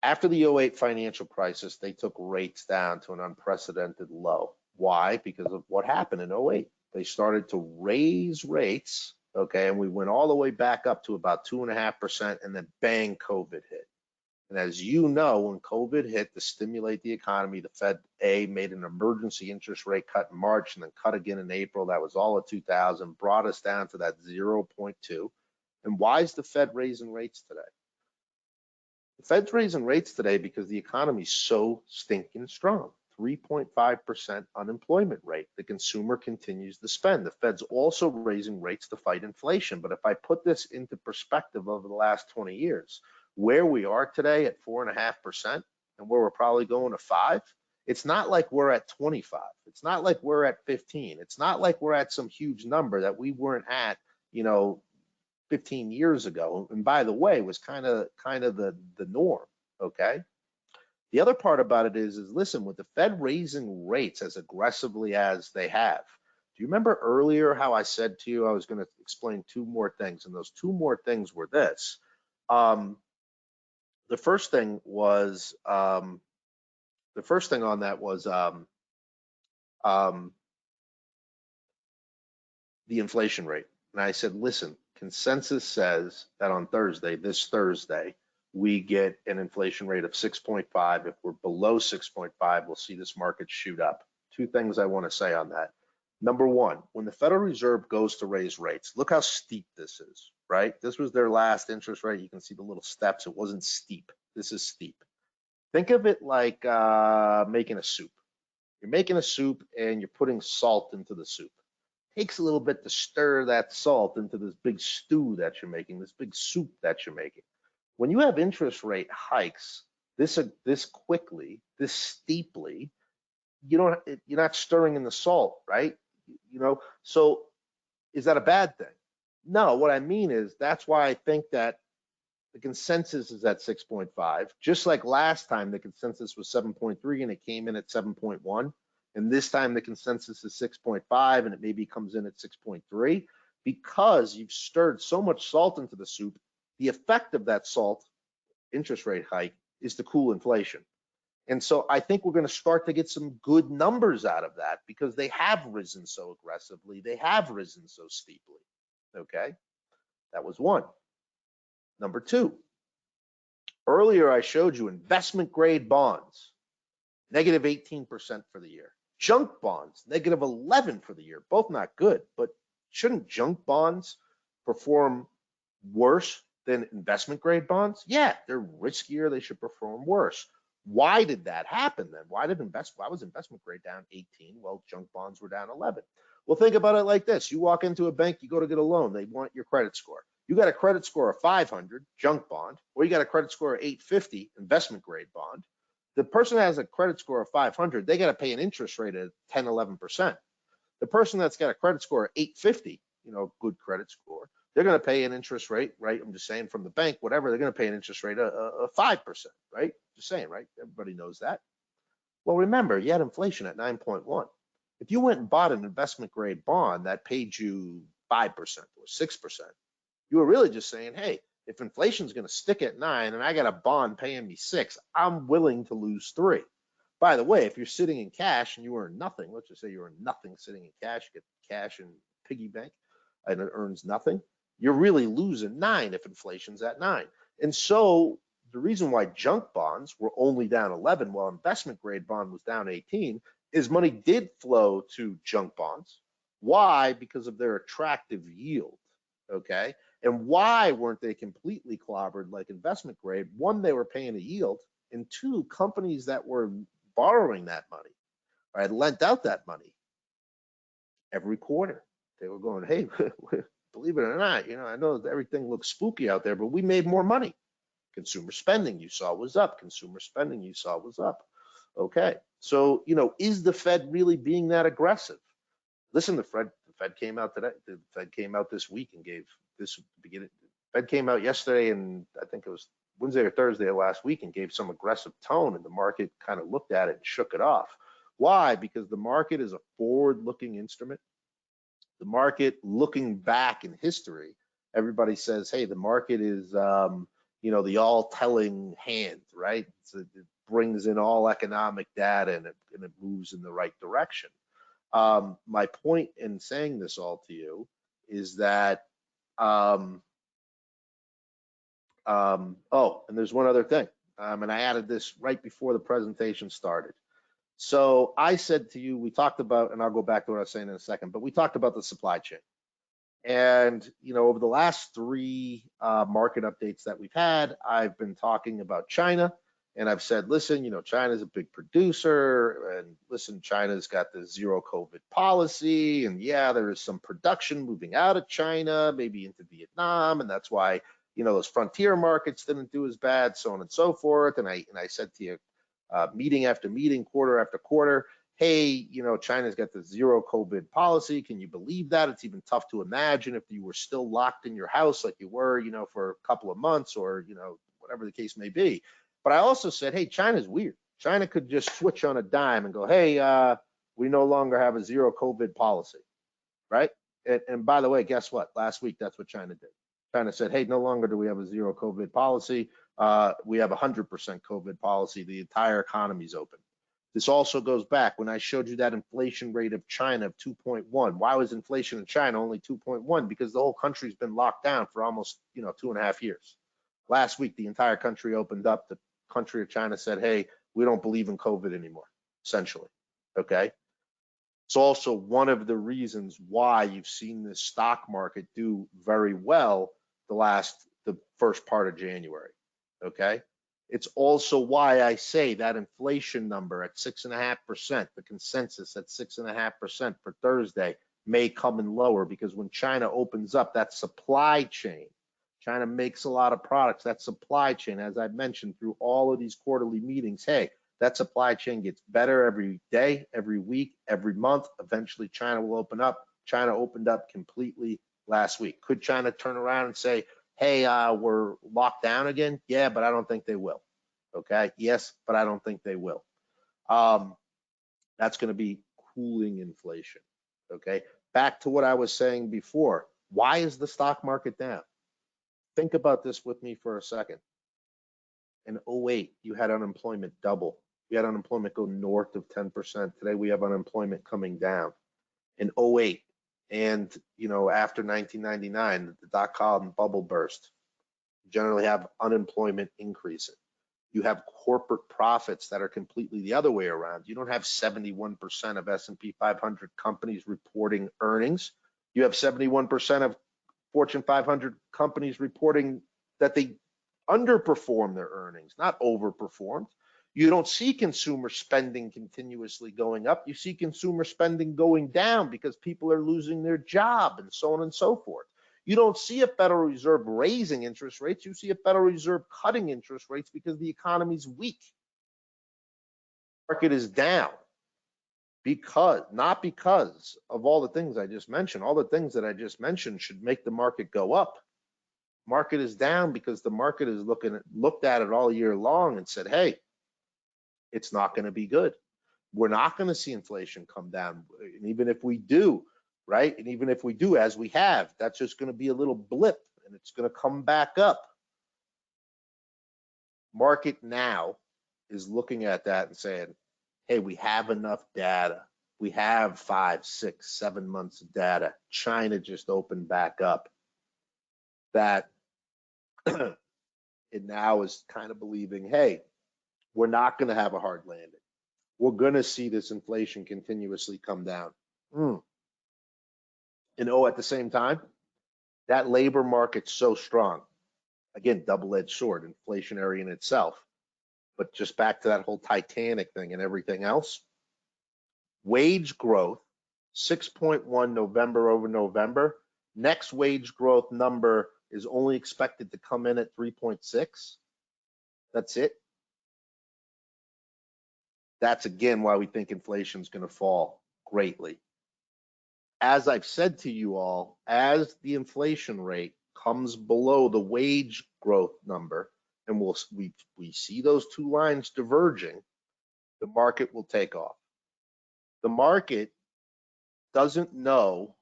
After the '08 financial crisis, they took rates down to an unprecedented low. Why? Because of what happened in '08. They started to raise rates, okay, and we went all the way back up to about 2.5%, and then bang, COVID hit. And as you know, when COVID hit to stimulate the economy, the Fed made an emergency interest rate cut in March and then cut again in April. That was all of 2000, brought us down to that 0.2. And why is the Fed raising rates today? The Fed's raising rates today because the economy's so stinking strong. 3.5% unemployment rate. The consumer continues to spend. The Fed's also raising rates to fight inflation. But if I put this into perspective over the last 20 years, where we are today at 4.5% and where we're probably going to 5, it's not like we're at 25. It's not like we're at 15. It's not like we're at some huge number that we weren't at, 15 years ago, and by the way, was kind of the norm. Okay. The other part about it is listen, with the Fed raising rates as aggressively as they have, do you remember earlier how I said to you I was going to explain 2 more things, and those 2 more things were this. The first thing on that was the inflation rate. And I said, listen, consensus says that on this Thursday, we get an inflation rate of 6.5. If we're below 6.5, we'll see this market shoot up. 2 things I want to say on that. Number 1, when the Federal Reserve goes to raise rates, look how steep this is, right? This was their last interest rate. You can see the little steps. It wasn't steep. This is steep. Think of it like making a soup. You're making a soup and you're putting salt into the soup. Takes a little bit to stir that salt into this big stew that you're making, this big soup that you're making. When you have interest rate hikes this quickly, this steeply, you're not stirring in the salt, right? So is that a bad thing? No, what I mean is that's why I think that the consensus is at 6.5, just like last time the consensus was 7.3 and it came in at 7.1. And this time the consensus is 6.5 and it maybe comes in at 6.3 because you've stirred so much salt into the soup. The effect of that salt interest rate hike is to cool inflation. And so I think we're going to start to get some good numbers out of that because they have risen so aggressively. They have risen so steeply. Okay, that was 1. Number 2, earlier I showed you investment grade bonds, negative 18% for the year. Junk bonds, negative 11 for the year. Both not good, but shouldn't junk bonds perform worse than investment grade bonds? Yeah, they're riskier. They should perform worse. Why did that happen then? Why was investment grade down 18? Well, junk bonds were down 11. Well, think about it like this. You walk into a bank, you go to get a loan. They want your credit score. You got a credit score of 500, junk bond, or you got a credit score of 850, investment grade bond. The person that has a credit score of 500, they got to pay an interest rate of 10, 11%. The person that's got a credit score of 850, good credit score, they're going to pay an interest rate, right? I'm just saying from the bank, whatever, they're going to pay an interest rate of 5%, right? Just saying, right? Everybody knows that. Well, remember, you had inflation at 9.1. If you went and bought an investment grade bond that paid you 5% or 6%, you were really just saying, hey, if inflation is going to stick at 9 and I got a bond paying me 6, I'm willing to lose 3. By the way, if you're sitting in cash and you earn nothing, let's just say you earn nothing sitting in cash, you get cash in piggy bank and it earns nothing, you're really losing 9 if inflation's at 9. And so the reason why junk bonds were only down 11 while investment grade bond was down 18 is money did flow to junk bonds. Why? Because of their attractive yield, okay? And why weren't they completely clobbered like investment grade? 1, they were paying a yield, and 2, companies that were borrowing that money, right, lent out that money every quarter. They were going, hey, believe it or not, I know everything looks spooky out there, but we made more money. Consumer spending you saw was up. Consumer spending you saw was up. Okay, so is the Fed really being that aggressive? Listen, the Fed came out today. The Fed came out this week and gave this beginning. Fed came out yesterday, and I think it was Wednesday or Thursday of last week, and gave some aggressive tone, and the market kind of looked at it and shook it off. Why? Because the market is a forward-looking instrument. The market, looking back in history, everybody says, hey, the market is, the all-telling hand, right? It brings in all economic data, and it moves in the right direction. My point in saying this all to you is that, and there's one other thing, and I added this right before the presentation started. So I said to you, we talked about, and I'll go back to what I was saying in a second, but we talked about the supply chain. And, over the last three market updates that we've had, I've been talking about China, and I've said, listen, China's a big producer, and listen, China's got the zero COVID policy, and yeah, there is some production moving out of China, maybe into Vietnam, and that's why, those frontier markets didn't do as bad, so on and so forth. And I said to you, meeting after meeting, quarter after quarter, hey, China's got the zero COVID policy. Can you believe that? It's even tough to imagine if you were still locked in your house like you were, for a couple of months, or, whatever the case may be. But I also said, hey, China's weird. China could just switch on a dime and go, hey, we no longer have a zero COVID policy, right? And by the way, guess what? Last week, that's what China did. China said, hey, no longer do we have a zero COVID policy. We have 100% COVID policy. The entire economy's open. This also goes back when I showed you that inflation rate of China of 2.1. Why was inflation in China only 2.1? Because the whole country's been locked down for almost 2.5 years. Last week, the entire country opened up. The country of China said, hey, we don't believe in COVID anymore, essentially, okay? It's also one of the reasons why you've seen this stock market do very well the first part of January, okay? It's also why I say that inflation number at 6.5%, the consensus at 6.5% for Thursday may come in lower, because when China opens up, that supply chain, China makes a lot of products, that supply chain, as I mentioned through all of these quarterly meetings, hey, that supply chain gets better every day, every week, every month. Eventually, China will open up. China opened up completely last week. Could China turn around and say, hey, we're locked down again? Yeah, but I don't think they will. Okay, yes, but I don't think they will. That's going to be cooling inflation. Okay, back to what I was saying before. Why is the stock market down? Think about this with me for a second. In 2008, you had unemployment double. We had unemployment go north of 10%. Today, we have unemployment coming down. In 2008, and after 1999, the dot-com bubble burst, you generally have unemployment increasing. You have corporate profits that are completely the other way around. You don't have 71% of S&P 500 companies reporting earnings. You have 71% of Fortune 500 companies reporting that they underperform their earnings, not overperformed. You don't see consumer spending continuously going up. You see consumer spending going down because people are losing their job, and so on and so forth. You don't see a Federal Reserve raising interest rates. You see a Federal Reserve cutting interest rates because the economy's weak. Market is down not because of all the things I just mentioned. All the things that I just mentioned should make the market go up. Market is down because the market is looked at it all year long and said, hey, it's not going to be good. We're not going to see inflation come down. And even if we do, right? And even if we do, as we have, that's just going to be a little blip, and it's going to come back up. Market now is looking at that and saying, hey, we have enough data. We have 5, 6, 7 months of data. China just opened back up. That it now is kind of believing, hey, we're not going to have a hard landing. We're going to see this inflation continuously come down. And at the same time, that labor market's so strong. Again, double-edged sword, inflationary in itself. But just back to that whole Titanic thing and everything else. Wage growth, 6.1 November over November. Next wage growth number is only expected to come in at 3.6. That's it. That's again why we think inflation is going to fall greatly. as I've said to you all, as the inflation rate comes below the wage growth number, and we see those two lines diverging, the market will take off. The market doesn't know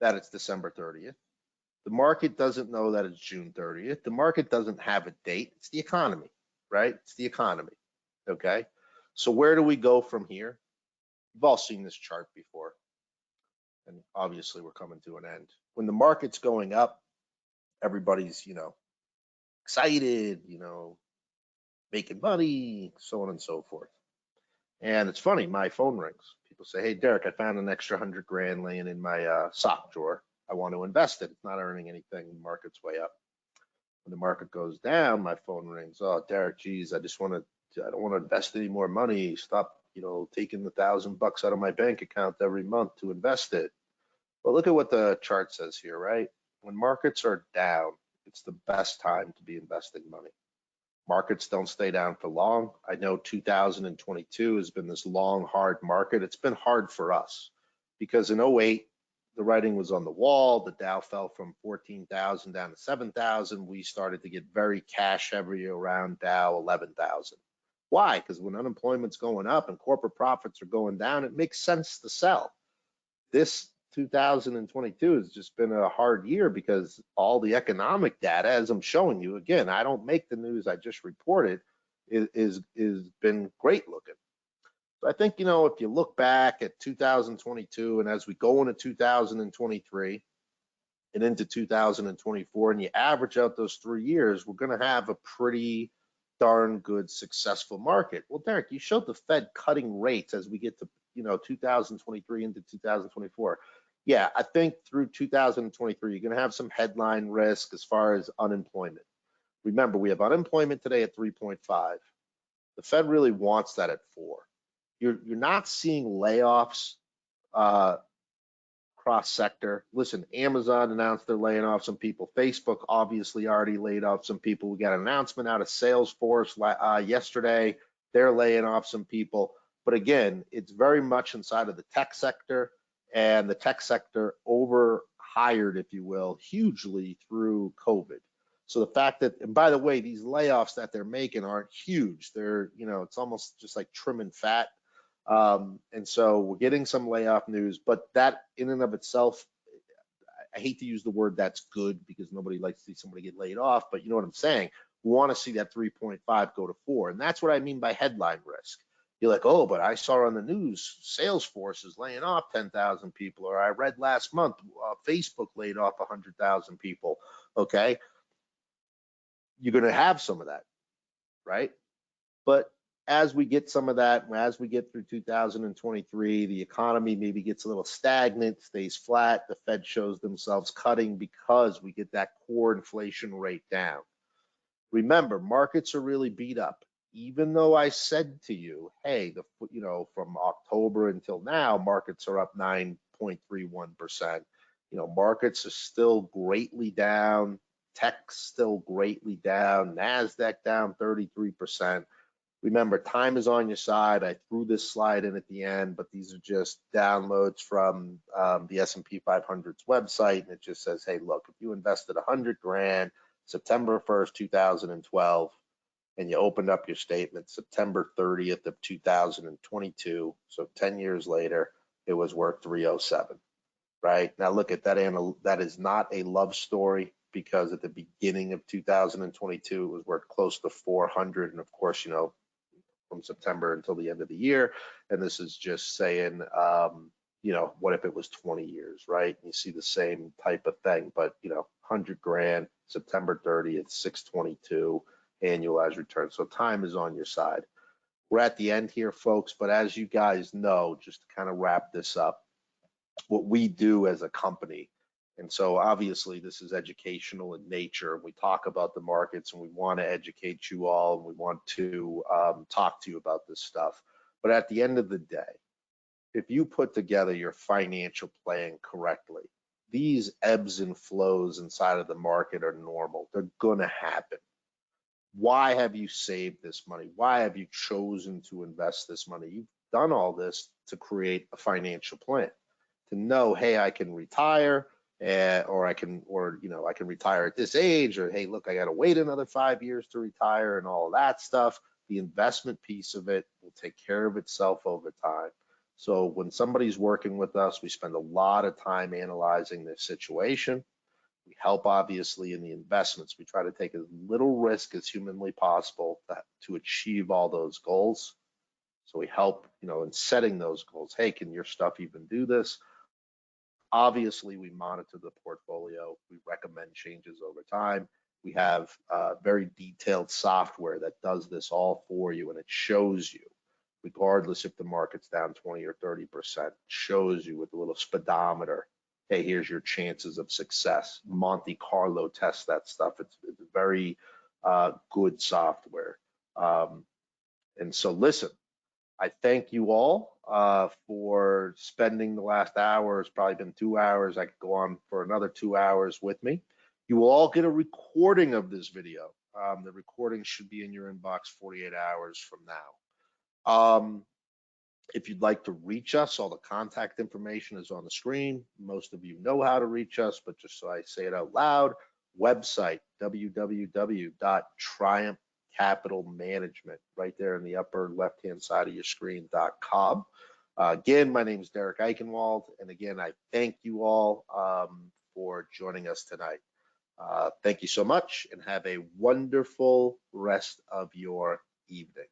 that it's December 30th. The market doesn't know that it's June 30th. The market doesn't have a date. It's the economy, right? It's the economy, okay? So where do we go from here? You've all seen this chart before, and obviously we're coming to an end. When the market's going up, everybody's, excited, making money, so on and so forth. And it's funny, my phone rings. People say, hey, Derek, I found an extra 100 grand laying in my sock drawer. I want to invest it. It's not earning anything. The market's way up. When the market goes down, my phone rings. Oh, Derek, geez, I don't want to invest any more money. Stop, taking the $1,000 out of my bank account every month to invest it. But look at what the chart says here, right? When markets are down, it's the best time to be investing money. Markets don't stay down for long. I know 2022 has been this long, hard market. It's been hard for us because in 08, the writing was on the wall. The Dow fell from 14,000 down to 7,000. We started to get very cash heavy around Dow 11,000. Why? Because when unemployment's going up and corporate profits are going down, it makes sense to sell. This 2022 has just been a hard year because all the economic data, as I'm showing you, again, I don't make the news, I just reported, is been great looking. So I think, if you look back at 2022 and as we go into 2023 and into 2024 and you average out those 3 years, we're going to have a pretty darn good successful market. Well, Derek, you showed the Fed cutting rates as we get to 2023 into 2024. Yeah, I think through 2023, you're going to have some headline risk as far as unemployment. Remember, we have unemployment today at 3.5. The Fed really wants that at 4. You're not seeing layoffs cross sector. Listen, Amazon announced they're laying off some people. Facebook obviously already laid off some people. We got an announcement out of Salesforce yesterday. They're laying off some people. But again, it's very much inside of the tech sector, and the tech sector overhired, if you will, hugely through COVID. So the fact that, and by the way, these layoffs that they're making aren't huge. They're, it's almost just like trimming fat. And so we're getting some layoff news, but that in and of itself, I hate to use the word that's good because nobody likes to see somebody get laid off, but you know what I'm saying? We want to see that 3.5 go to 4. And that's what I mean by headline risk. You're like, oh, but I saw on the news, Salesforce is laying off 10,000 people, or I read last month, Facebook laid off 100,000 people, okay? You're going to have some of that, right? But as we get some of that, as we get through 2023, the economy maybe gets a little stagnant, stays flat, the Fed shows themselves cutting because we get that core inflation rate down. Remember, markets are really beat up. Even though I said to you, hey, from October until now, markets are up 9.31%. Markets are still greatly down. Tech's still greatly down. NASDAQ down 33%. Remember, time is on your side. I threw this slide in at the end, but these are just downloads from the S&P 500's website, and it just says, hey, look, if you invested 100 grand September 1st, 2012, and you opened up your statement September 30th of 2022, so 10 years later, it was worth 307, right? Now look at that, that is not a love story because at the beginning of 2022, it was worth close to 400, and of course, from September until the end of the year, and this is just saying, what if it was 20 years, right? You see the same type of thing, but 100 grand, September 30th, 622 annualized return. So time is on your side. We're at the end here, folks, but as you guys know, just to kind of wrap this up, what we do as a company, and so obviously this is educational in nature. We talk about the markets and we want to educate you all and we want to talk to you about this stuff. But at the end of the day, if you put together your financial plan correctly, these ebbs and flows inside of the market are normal. They're going to happen. Why have you saved this money? Why have you chosen to invest this money? You've done all this to create a financial plan, to know, hey, I can retire, or I can retire at this age, or hey, look, I got to wait another 5 years to retire, and all of that stuff. The investment piece of it will take care of itself over time. So when somebody's working with us, we spend a lot of time analyzing their situation. We help, obviously, in the investments. We try to take as little risk as humanly possible to achieve all those goals. So we help, in setting those goals. Hey, can your stuff even do this? Obviously, we monitor the portfolio. We recommend changes over time. We have very detailed software that does this all for you, and it shows you, regardless if the market's down 20 or 30%, shows you with a little speedometer, hey, here's your chances of success. Monte Carlo tests that stuff. It's very good software. And so listen, I thank you all for spending the last hour. It's probably been 2 hours. I could go on for another 2 hours with me. You will all get a recording of this video. The recording should be in your inbox 48 hours from now. If you'd like to reach us, all the contact information is on the screen. Most of you know how to reach us, but just so I say it out loud, website, www.triumphcapitalmanagement, right there in the upper left-hand side of your screen.com. Again, my name is Derek Eichenwald, and again, I thank you all for joining us tonight. Thank you so much, and have a wonderful rest of your evening.